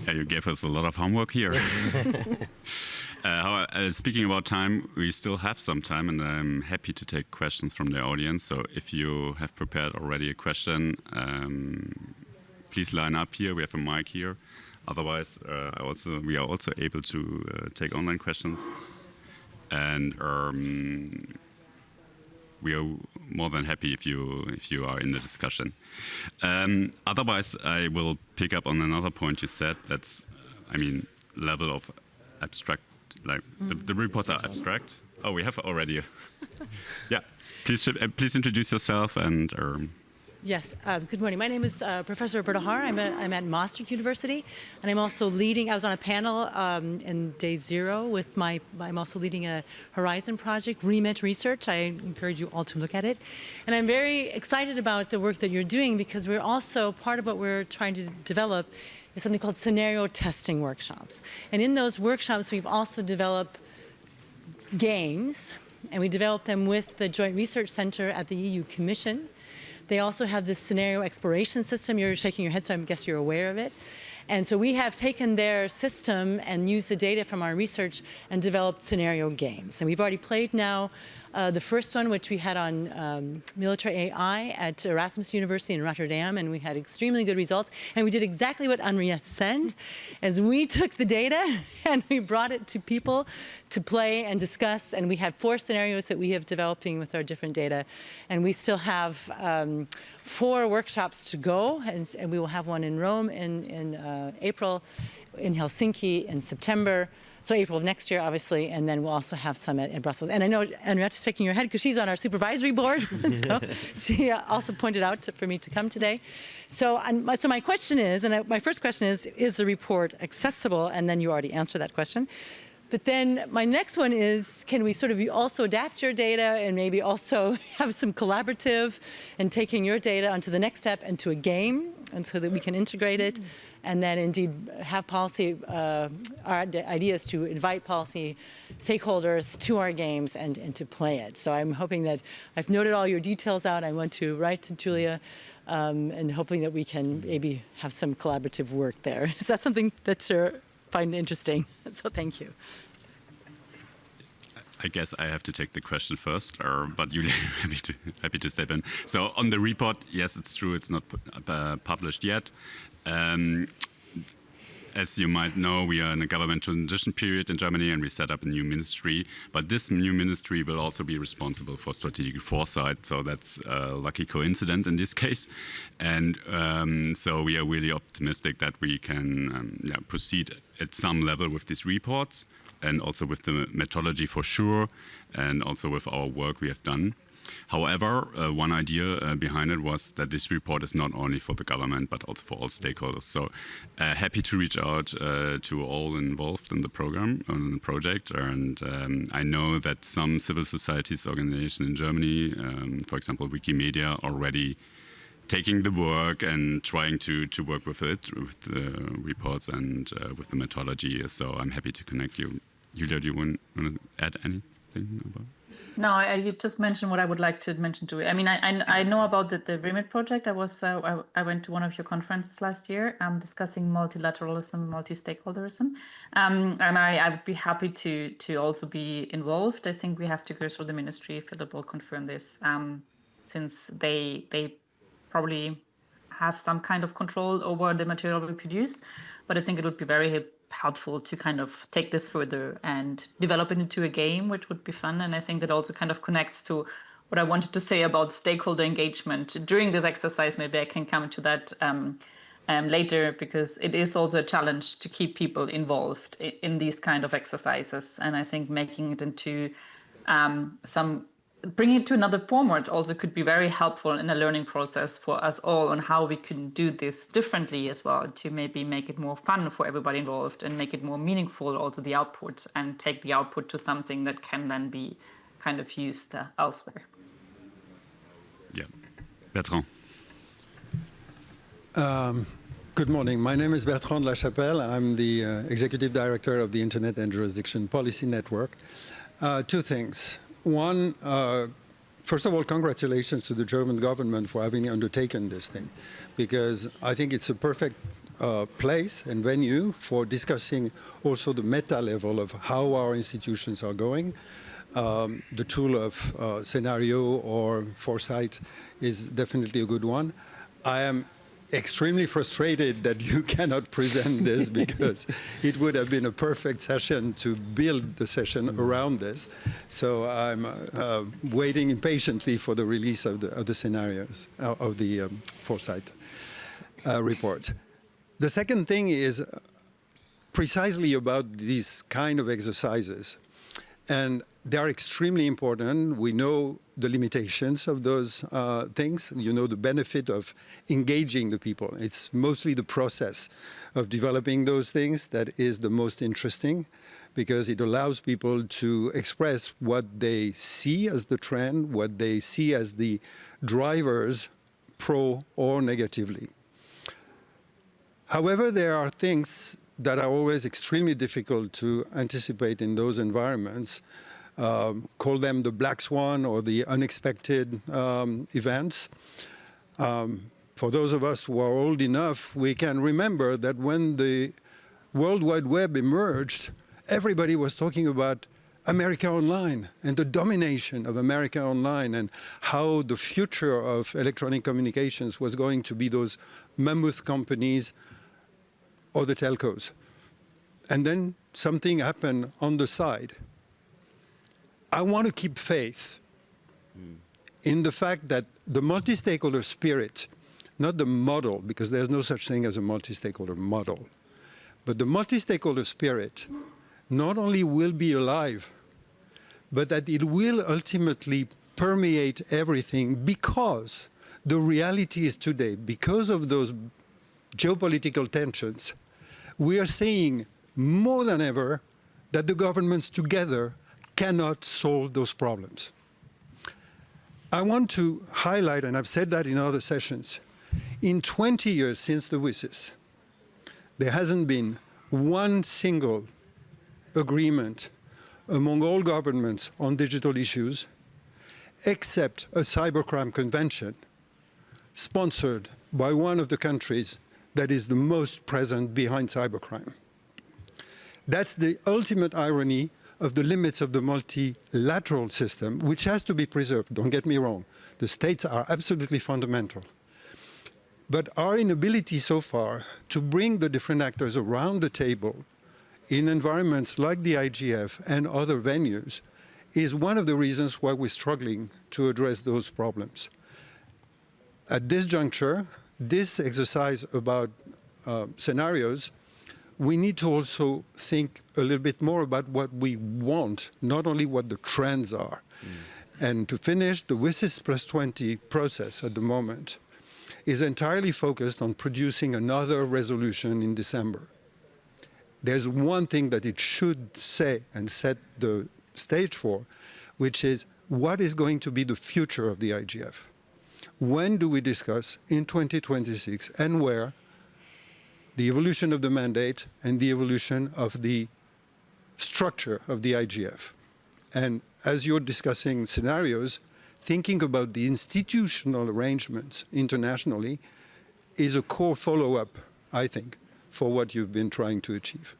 Yeah, you gave us a lot of homework here. Speaking about time, we still have some time, and I'm happy to take questions from the audience. So if you have prepared already a question, please line up here. We have a mic here. Otherwise, we are also able to take online questions. And we are more than happy if you are in the discussion. Otherwise, I will pick up on another point you said. That's, level of abstract. Like the reports are abstract. Oh, we have already. Yeah, please introduce yourself and. Yes, good morning. My name is Professor Roberta Haar. I'm at Maastricht University, and I'm also leading, I was on a panel in day 0 with I'm also leading a Horizon project, Remit Research. I encourage you all to look at it. And I'm very excited about the work that you're doing, because we're also, part of what we're trying to develop is something called scenario testing workshops. And in those workshops, we've also developed games, and we developed them with the Joint Research Center at the EU Commission. They also have this scenario exploration system. You're shaking your head, so I guess you're aware of it. And so we have taken their system and used the data from our research and developed scenario games. And we've already played now the first one, which we had on military AI at Erasmus University in Rotterdam, and we had extremely good results. And we did exactly what Henriette said, as we took the data and we brought it to people to play and discuss. And we have 4 scenarios that we have developing with our different data. And we still have 4 workshops to go, and we will have one in Rome in April, in Helsinki in September. So April of next year, obviously, and then we'll also have some in Brussels. And I know Henriette's shaking her head because she's on our supervisory board. So she also pointed out for me to come today. So my question is, and my first question is the report accessible? And then you already answered that question. But then my next one is, can we sort of also adapt your data and maybe also have some collaborative and taking your data onto the next step into a game, and so that we can integrate it, and then indeed have policy, our ideas to invite policy stakeholders to our games and to play it. So I'm hoping that I've noted all your details out. I want to write to Julia and hoping that we can maybe have some collaborative work there. Is that something that you find interesting? So thank you. I guess I have to take the question first, but you're happy to step in. So on the report, yes, it's true, it's not published yet. As you might know, we are in a government transition period in Germany, and we set up a new ministry. But this new ministry will also be responsible for strategic foresight, so that's a lucky coincidence in this case. And so we are really optimistic that we can proceed at some level with these reports, and also with the methodology for sure, and also with our work we have done. However, one idea behind it was that this report is not only for the government, but also for all stakeholders. So happy to reach out to all involved in the program, on the project. And I know that some civil societies organizations in Germany, for example, Wikimedia, already taking the work and trying to work with it, with the reports and with the methodology. So I'm happy to connect you. Julia, do you want to add anything about? No, you just mentioned what I would like to mention too. I mean, I know about the REMIT project. I went to one of your conferences last year discussing multilateralism, multi-stakeholderism. And I would be happy to also be involved. I think we have to go through the ministry. Philip will confirm this, since they probably have some kind of control over the material we produce. But I think it would be very helpful to kind of take this further and develop it into a game, which would be fun. And I think that also kind of connects to what I wanted to say about stakeholder engagement during this exercise. Maybe I can come to that later, because it is also a challenge to keep people involved in these kind of exercises. And I think making it into bringing it to another format also could be very helpful in a learning process for us all on how we can do this differently as well, to maybe make it more fun for everybody involved and make it more meaningful, also the output, and take the output to something that can then be kind of used elsewhere. Yeah. Bertrand. Good morning. My name is Bertrand Lachapelle. I'm the Executive Director of the Internet and Jurisdiction Policy Network. 2 things. One, first of all, congratulations to the German government for having undertaken this thing, because I think it's a perfect place and venue for discussing also the meta level of how our institutions are going. The tool of scenario or foresight is definitely a good one. I am extremely frustrated that you cannot present this, because it would have been a perfect session to build the session around this. So I'm waiting impatiently for the release of the scenarios of the Foresight report. The second thing is precisely about these kind of exercises. And they are extremely important. We know the limitations of those things. You know the benefit of engaging the people. It's mostly the process of developing those things that is the most interesting, because it allows people to express what they see as the trend, what they see as the drivers, pro or negatively. However, there are things that are always extremely difficult to anticipate in those environments. Call them the black swan or the unexpected events. For those of us who are old enough, we can remember that when the World Wide Web emerged, everybody was talking about America Online and the domination of America Online and how the future of electronic communications was going to be those mammoth companies or the telcos. And then something happened on the side. I want to keep faith in the fact that the multi-stakeholder spirit, not the model, because there's no such thing as a multi-stakeholder model, but the multi-stakeholder spirit not only will be alive, but that it will ultimately permeate everything, because the reality is today, because of those geopolitical tensions, we are seeing more than ever that the governments together cannot solve those problems. I want to highlight, and I've said that in other sessions, in 20 years since the WSIS, there hasn't been one single agreement among all governments on digital issues, except a cybercrime convention sponsored by one of the countries that is the most present behind cybercrime. That's the ultimate irony of the limits of the multilateral system, which has to be preserved. Don't get me wrong. The states are absolutely fundamental. But our inability so far to bring the different actors around the table in environments like the IGF and other venues is one of the reasons why we're struggling to address those problems. At this juncture, this exercise about scenarios, we need to also think a little bit more about what we want, not only what the trends are. And to finish, the WSIS plus 20 process at the moment is entirely focused on producing another resolution in December. There's one thing that it should say and set the stage for, which is what is going to be the future of the IGF? When do we discuss in 2026 and where the evolution of the mandate and the evolution of the structure of the IGF? And as you're discussing scenarios, thinking about the institutional arrangements internationally is a core follow-up, I think, for what you've been trying to achieve.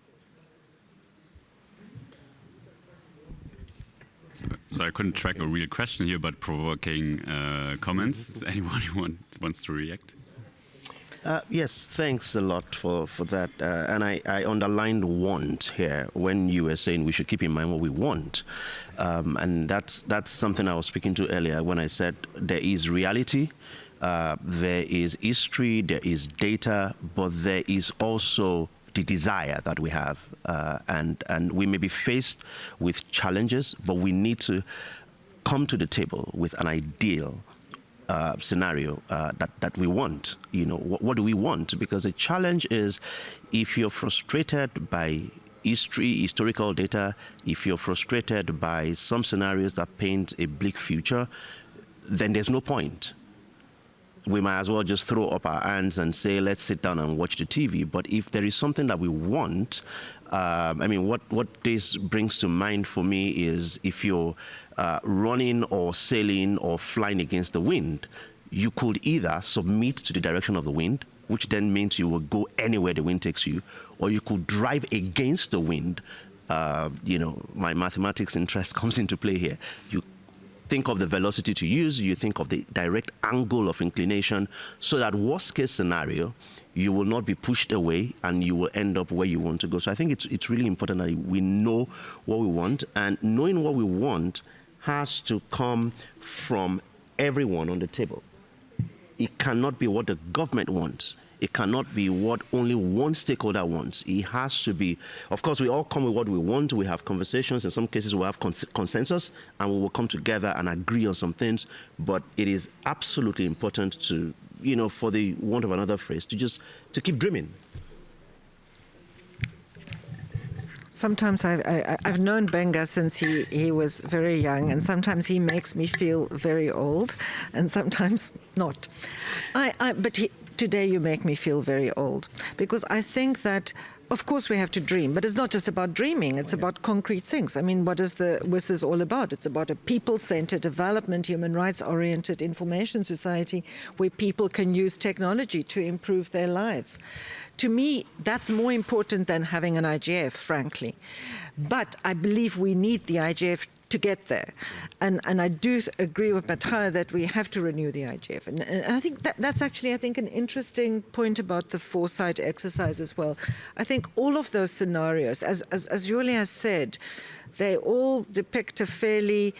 So I couldn't track a real question here, but provoking comments. Is anyone who wants to react? Yes, thanks a lot for that. And I underlined want here when you were saying we should keep in mind what we want. And that's something I was speaking to earlier when I said there is reality, there is history, there is data, but there is also the desire that we have. And we may be faced with challenges, but we need to come to the table with an ideal scenario that we want. You know, what do we want? Because the challenge is, if you're frustrated by historical data, if you're frustrated by some scenarios that paint a bleak future, then there's no point. We might as well just throw up our hands and say, let's sit down and watch the TV. But if there is something that we want, I mean, what this brings to mind for me is if you're running or sailing or flying against the wind, you could either submit to the direction of the wind, which then means you will go anywhere the wind takes you, or you could drive against the wind. You know, my mathematics interest comes into play here. You think of the velocity to use, you think of the direct angle of inclination, so that worst case scenario, you will not be pushed away and you will end up where you want to go. So I think it's really important that we know what we want, and knowing what we want has to come from everyone on the table. It cannot be what the government wants. It cannot be what only one stakeholder wants. It has to be, of course, we all come with what we want. We have conversations. In some cases, we have consensus, and we will come together and agree on some things. But it is absolutely important to, you know, for the want of another phrase, to keep dreaming. Sometimes I've known Benga since he was very young, and sometimes he makes me feel very old, and sometimes not. But today you make me feel very old, because I think that, of course, we have to dream, but it's not just about dreaming. It's about concrete things. I mean, what is the WIS all about? It's about a people-centered development, human rights-oriented information society where people can use technology to improve their lives. To me, that's more important than having an IGF, frankly. But I believe we need the IGF to get there. And I do agree with Bertrand that we have to renew the IGF. And I think that's actually, I think, an interesting point about the Foresight exercise as well. I think all of those scenarios, as Julia said, they all depict a fairly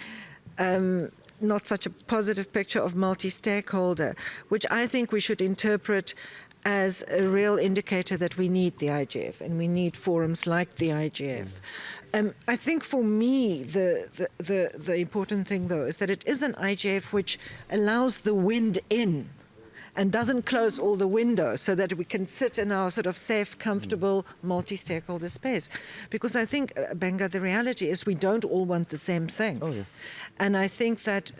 not such a positive picture of multi-stakeholder, which I think we should interpret as a real indicator that we need the IGF and we need forums like the IGF. I think for me, the important thing, though, is that it is an IGF which allows the wind in and doesn't close all the windows so that we can sit in our sort of safe, comfortable, multi-stakeholder space. Because I think, Benga, the reality is we don't all want the same thing. Oh, yeah. And I think that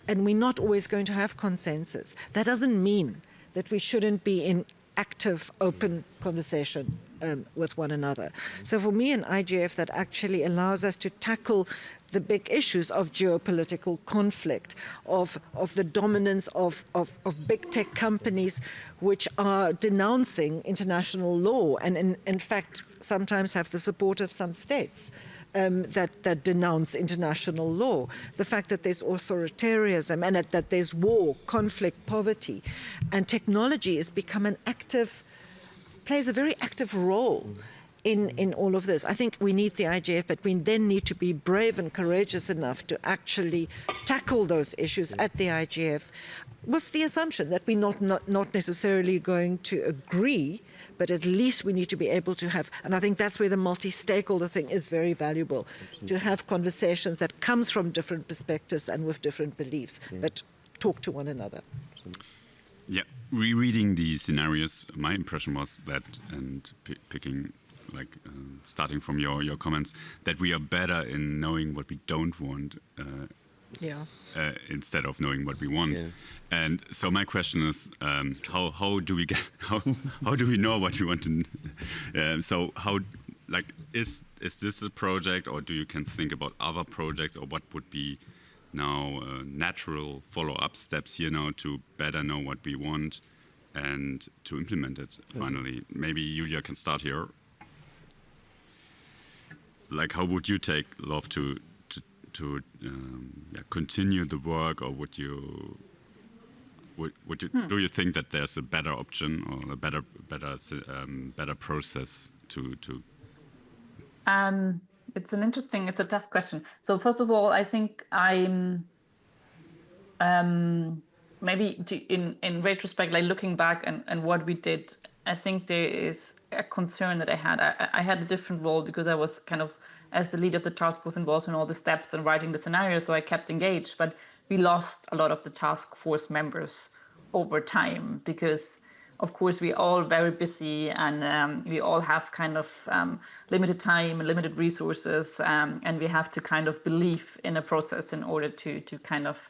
and we're not always going to have consensus. That doesn't mean that we shouldn't be in active, open conversation with one another. So for me, an IGF that actually allows us to tackle the big issues of geopolitical conflict, of the dominance of big tech companies which are denouncing international law and in fact sometimes have the support of some states. That denounce international law, the fact that there's authoritarianism and that there's war, conflict, poverty, and technology has become plays a very active role in all of this. I think we need the IGF, but we then need to be brave and courageous enough to actually tackle those issues at the IGF with the assumption that we're not necessarily going to agree, but at least we need to be able to have, and I think that's where the multi-stakeholder thing is very valuable, to have conversations that comes from different perspectives and with different beliefs, but talk to one another. Yeah, rereading the scenarios, my impression was that, and picking, like starting from your comments, that we are better in knowing what we don't want instead of knowing what we want. Yeah. And so my question is, how do we get how do we know what we want to? So how, like, is this a project, or do you can think about other projects, or what would be now natural follow-up steps here now to better know what we want and to implement it finally? Maybe Julia can start here. Like, how would you take love to continue the work, or would you do you think that there's a better option or a better process to? It's a tough question. So first of all, I think I'm maybe in retrospect, like looking back and what we did, I think there is a concern that I had. I had a different role because I was kind of, as the lead of the task force, involved in all the steps and writing the scenario, so I kept engaged. But we lost a lot of the task force members over time because, of course, we're all very busy and we all have kind of limited time and limited resources, and we have to kind of believe in a process in order to kind of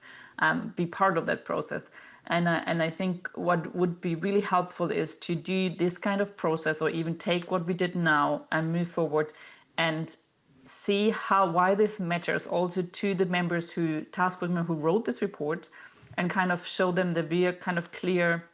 be part of that process. And I think what would be really helpful is to do this kind of process, or even take what we did now and move forward and see why this matters also to the task force members who wrote this report, and kind of show them the very kind of clear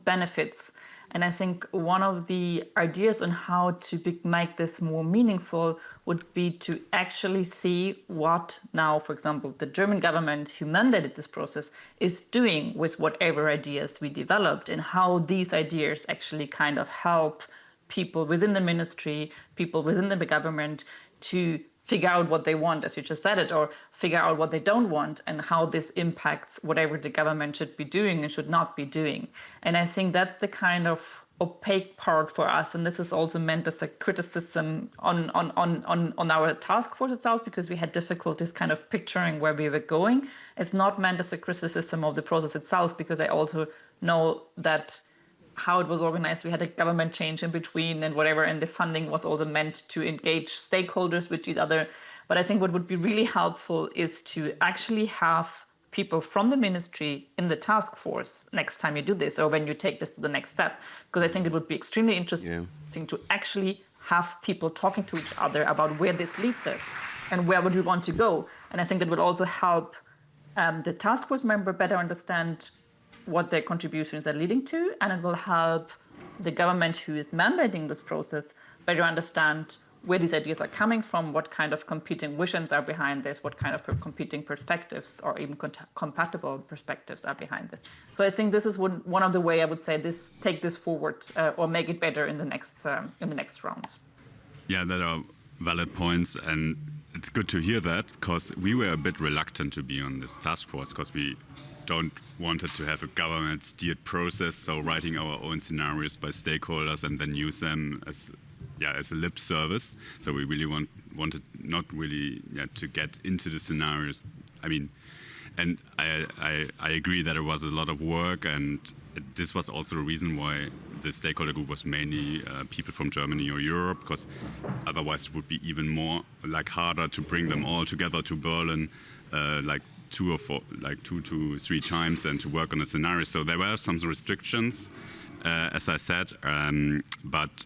benefits. And I think one of the ideas on how to make this more meaningful would be to actually see what now, for example, the German government who mandated this process is doing with whatever ideas we developed, and how these ideas actually kind of help people within the ministry, people within the government to figure out what they want, as you just said it, or figure out what they don't want, and how this impacts whatever the government should be doing and should not be doing. And I think that's the kind of opaque part for us. And this is also meant as a criticism on our task force itself, because we had difficulties kind of picturing where we were going. It's not meant as a criticism of the process itself, because I also know that how it was organized, we had a government change in between and whatever, and the funding was also meant to engage stakeholders with each other. But I think what would be really helpful is to actually have people from the ministry in the task force next time you do this, or when you take this to the next step, because I think it would be extremely interesting to actually have people talking to each other about where this leads us and where would we want to go. And I think that would also help the task force member better understand what their contributions are leading to, and it will help the government who is mandating this process better understand where these ideas are coming from, what kind of competing visions are behind this, what kind of competing perspectives or even compatible perspectives are behind this. So I think this is one of the way I would say this, take this forward or make it better in the next round. Yeah, that are valid points, and it's good to hear that, because we were a bit reluctant to be on this task force because we don't wanted to have a government-steered process, so writing our own scenarios by stakeholders and then use them as a lip service. So we really wanted not really to get into the scenarios. I mean, and I agree that it was a lot of work, and this was also the reason why the stakeholder group was mainly people from Germany or Europe, because otherwise it would be even more harder to bring them all together to Berlin, 2 to 3 times, and to work on a scenario. So there were some restrictions, as I said, but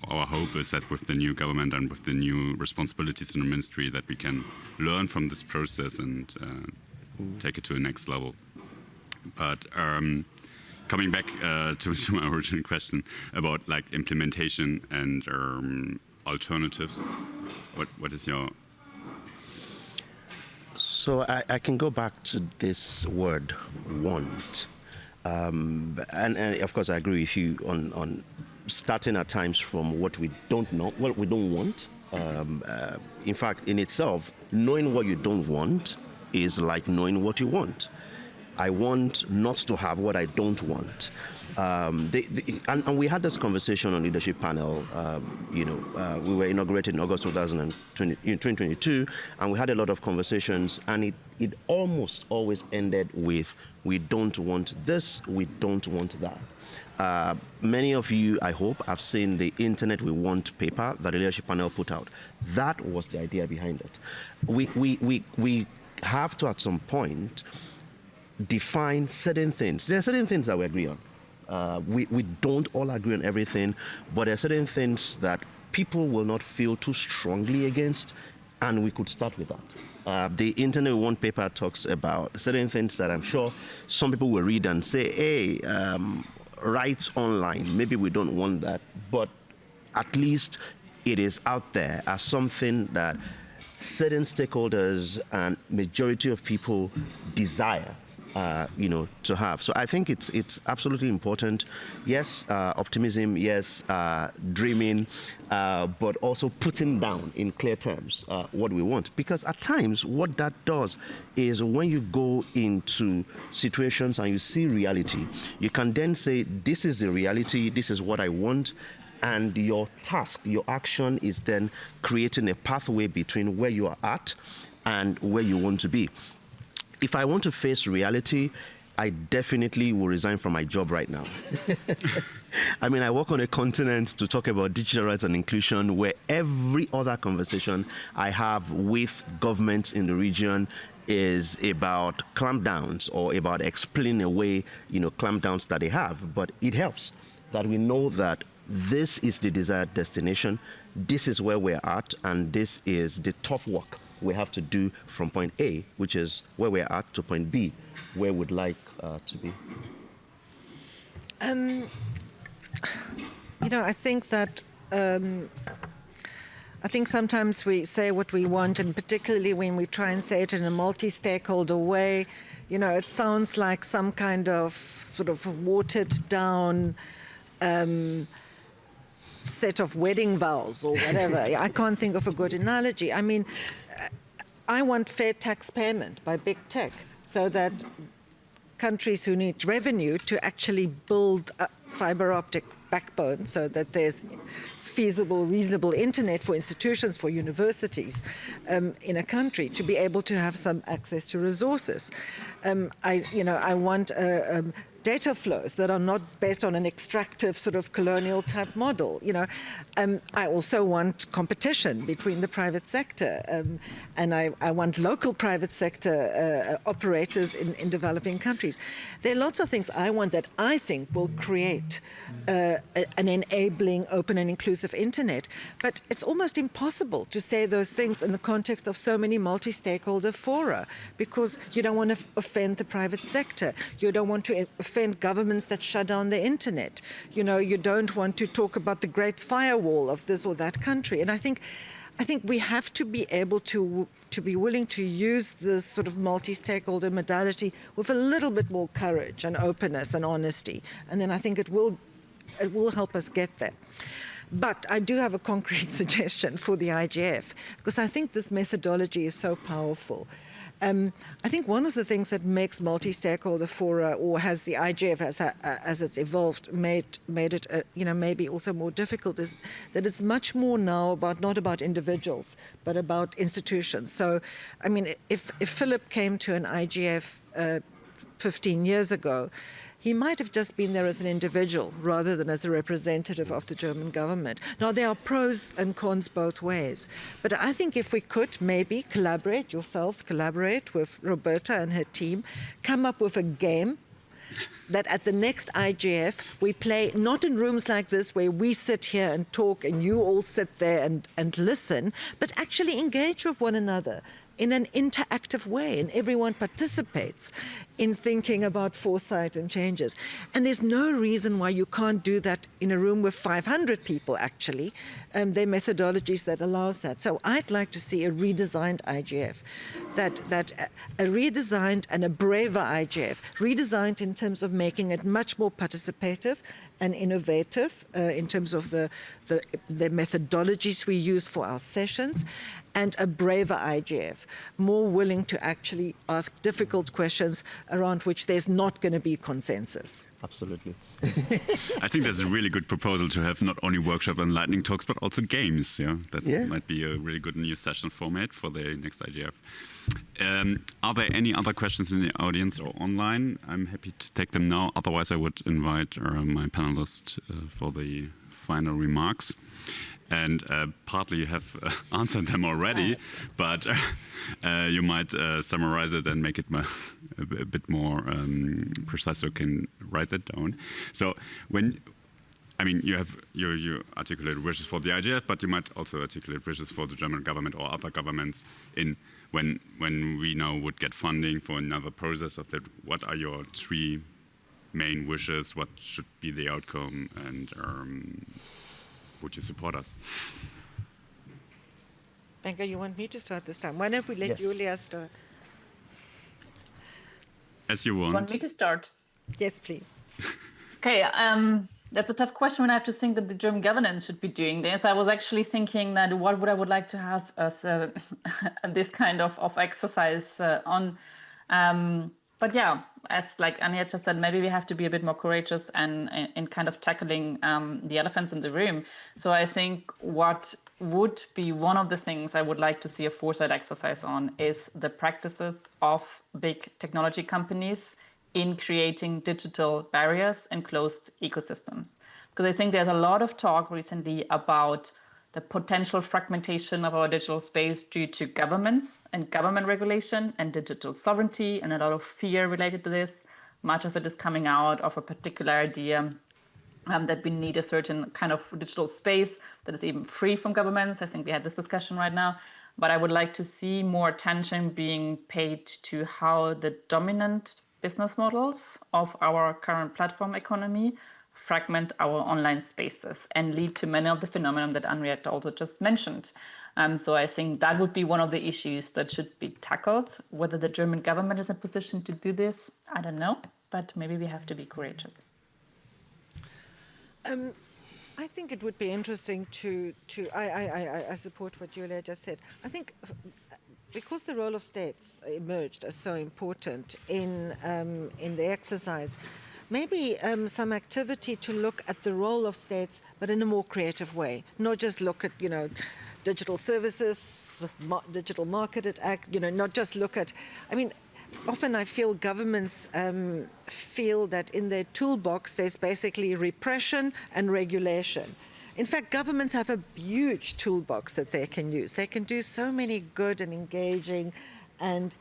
our hope is that with the new government and with the new responsibilities in the ministry, that we can learn from this process and take it to the next level. But coming back to my original question about implementation and alternatives, what is your? So I can go back to this word "want," and of course I agree with you on starting at times from what we don't know, what we don't want. In fact, in itself, knowing what you don't want is like knowing what you want. I want not to have what I don't want. And we had this conversation on leadership panel. We were inaugurated in August 2022, and we had a lot of conversations, and it almost always ended with, we don't want this, we don't want that. Many of you, I hope, have seen the Internet We Want paper that the leadership panel put out. That was the idea behind it. We have to, at some point, define certain things. There are certain things that we agree on. We don't all agree on everything, but there are certain things that people will not feel too strongly against, and we could start with that. The Internet We Want paper talks about certain things that I'm sure some people will read and say, hey, rights online, maybe we don't want that, but at least it is out there as something that certain stakeholders and majority of people desire to have. So I think it's absolutely important. Yes, optimism. Yes, dreaming, but also putting down in clear terms what we want. Because at times, what that does is when you go into situations and you see reality, you can then say, this is the reality, this is what I want. And your task, your action is then creating a pathway between where you are at and where you want to be. If I want to face reality, I definitely will resign from my job right now. I mean, I work on a continent to talk about digital rights and inclusion, where every other conversation I have with governments in the region is about clampdowns or about explaining away, clampdowns that they have. But it helps that we know that this is the desired destination, this is where we're at, and this is the tough work we have to do from point A, which is where we're at, to point B, where we'd like to be. I think that sometimes we say what we want, and particularly when we try and say it in a multi-stakeholder way, it sounds like some kind of sort of watered down set of wedding vows or whatever. I can't think of a good analogy. I mean, I want fair tax payment by big tech so that countries who need revenue to actually build a fiber optic backbone so that there's feasible, reasonable internet for institutions, for universities in a country to be able to have some access to resources. I want data flows that are not based on an extractive sort of colonial type model. I also want competition between the private sector, and I want local private sector operators in developing countries. There are lots of things I want that I think will create an enabling, open and inclusive internet. But it's almost impossible to say those things in the context of so many multi-stakeholder fora, because you don't want to offend the private sector. You don't want to offend governments that shut down the internet. You don't want to talk about the great firewall of this or that country. And I think we have to be able to be willing to use this sort of multi-stakeholder modality with a little bit more courage and openness and honesty. And then I think it will help us get there. But I do have a concrete suggestion for the IGF, because I think this methodology is so powerful. I think one of the things that makes multi-stakeholder fora, or has the IGF as it's evolved, made it maybe also more difficult, is that it's much more now not about individuals, but about institutions. So, I mean, if Philip came to an IGF 15 years ago, he might have just been there as an individual rather than as a representative of the German government. Now, there are pros and cons both ways. But I think if we could maybe collaborate with Roberta and her team, come up with a game that at the next IGF we play, not in rooms like this where we sit here and talk and you all sit there and listen, but actually engage with one another in an interactive way, and everyone participates in thinking about foresight and changes. And there's no reason why you can't do that in a room with 500 people, actually. There are methodologies that allows that. So I'd like to see a redesigned IGF, a redesigned and a braver IGF, redesigned in terms of making it much more participative and innovative in terms of the methodologies we use for our sessions, and a braver IGF, more willing to actually ask difficult questions around which there's not going to be consensus. Absolutely. I think that's a really good proposal to have not only workshop and lightning talks, but also games. That might be a really good new session format for the next IGF. Are there any other questions in the audience or online? I'm happy to take them now. Otherwise, I would invite my panelists for the final remarks. And partly you have answered them already, but you might summarize it and make it a bit more precise, so you can write that down. So you have you articulate wishes for the IGF, but you might also articulate wishes for the German government or other governments when we now would get funding for another process of that. What are your three main wishes? What should be the outcome? And would you support us? Benga, you want me to start this time? Why don't we let Julia start? As you want. You want me to start? Yes, please. Okay, that's a tough question when I have to think that the German government should be doing this. I was actually thinking that what I would like to have as this kind of exercise on. But yeah, as like Anja just said, maybe we have to be a bit more courageous and in kind of tackling the elephants in the room. So I think what would be one of the things I would like to see a foresight exercise on is the practices of big technology companies in creating digital barriers and closed ecosystems. Because I think there's a lot of talk recently about the potential fragmentation of our digital space due to governments and government regulation and digital sovereignty, and a lot of fear related to this. Much of it is coming out of a particular idea that we need a certain kind of digital space that is even free from governments. I think we had this discussion right now. But I would like to see more attention being paid to how the dominant business models of our current platform economy fragment our online spaces and lead to many of the phenomena that Henriette also just mentioned. So I think that would be one of the issues that should be tackled. Whether the German government is in a position to do this, I don't know, but maybe we have to be courageous. I think it would be interesting I support what Julia just said. I think because the role of states emerged as so important in the exercise, maybe some activity to look at the role of states, but in a more creative way. Not just look at, digital services, digital market act, not just look at, often I feel governments feel that in their toolbox there's basically repression and regulation. In fact, governments have a huge toolbox that they can use. They can do so many good and engaging and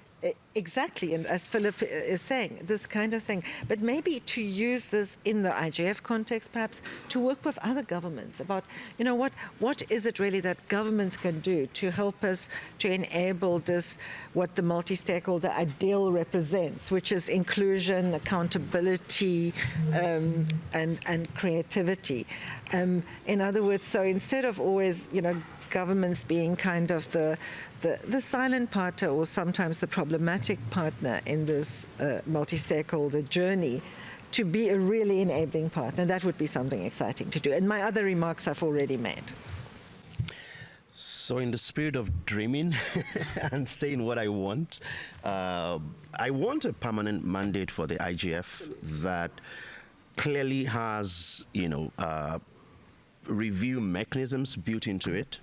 exactly, and as Philip is saying, this kind of thing. But maybe to use this in the IGF context, perhaps, to work with other governments about, you know, what is it really that governments can do to help us to enable this, what the multi-stakeholder ideal represents, which is inclusion, accountability, and creativity. In other words, so instead of always, you know, governments being kind of the silent partner or sometimes the problematic partner in this multi-stakeholder journey, to be a really enabling partner. That would be something exciting to do. And my other remarks I've already made. So in the spirit of dreaming and staying what I want a permanent mandate for the IGF that clearly has, you know, review mechanisms built into it.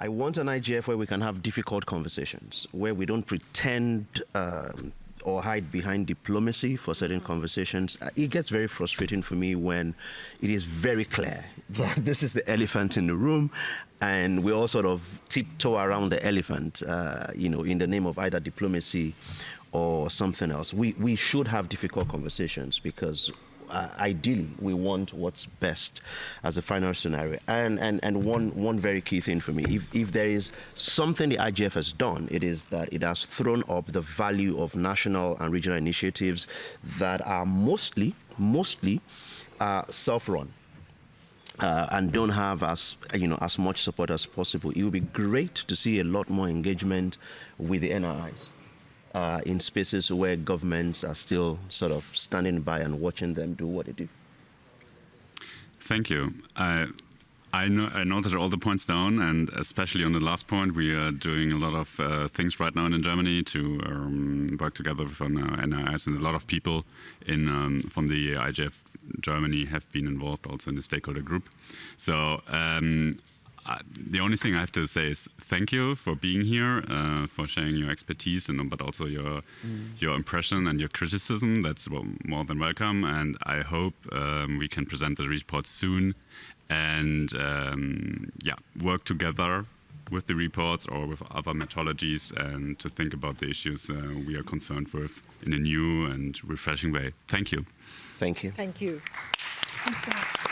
I want an IGF where we can have difficult conversations, where we don't pretend or hide behind diplomacy for certain conversations. It gets very frustrating for me when it is very clear that this is the elephant in the room, and we all sort of tiptoe around the elephant, you know, in the name of either diplomacy or something else. We should have difficult conversations because ideally, we want what's best as a final scenario. And one very key thing for me, if there is something the IGF has done, it is that it has thrown up the value of national and regional initiatives that are mostly self-run. And don't have as much support as possible. It would be great to see a lot more engagement with the NRIs. In spaces where governments are still sort of standing by and watching them do what they do. Thank you. I noted all the points down, and especially on the last point, we are doing a lot of things right now in Germany to work together with NIS, and a lot of people from the IGF Germany have been involved also in the stakeholder group. So the only thing I have to say is thank you for being here, for sharing your expertise, but also your impression and your criticism. That's more than welcome, and I hope we can present the report soon and work together with the reports or with other methodologies and to think about the issues we are concerned with in a new and refreshing way. Thank you. Thank you. Thank you. Thanks so much.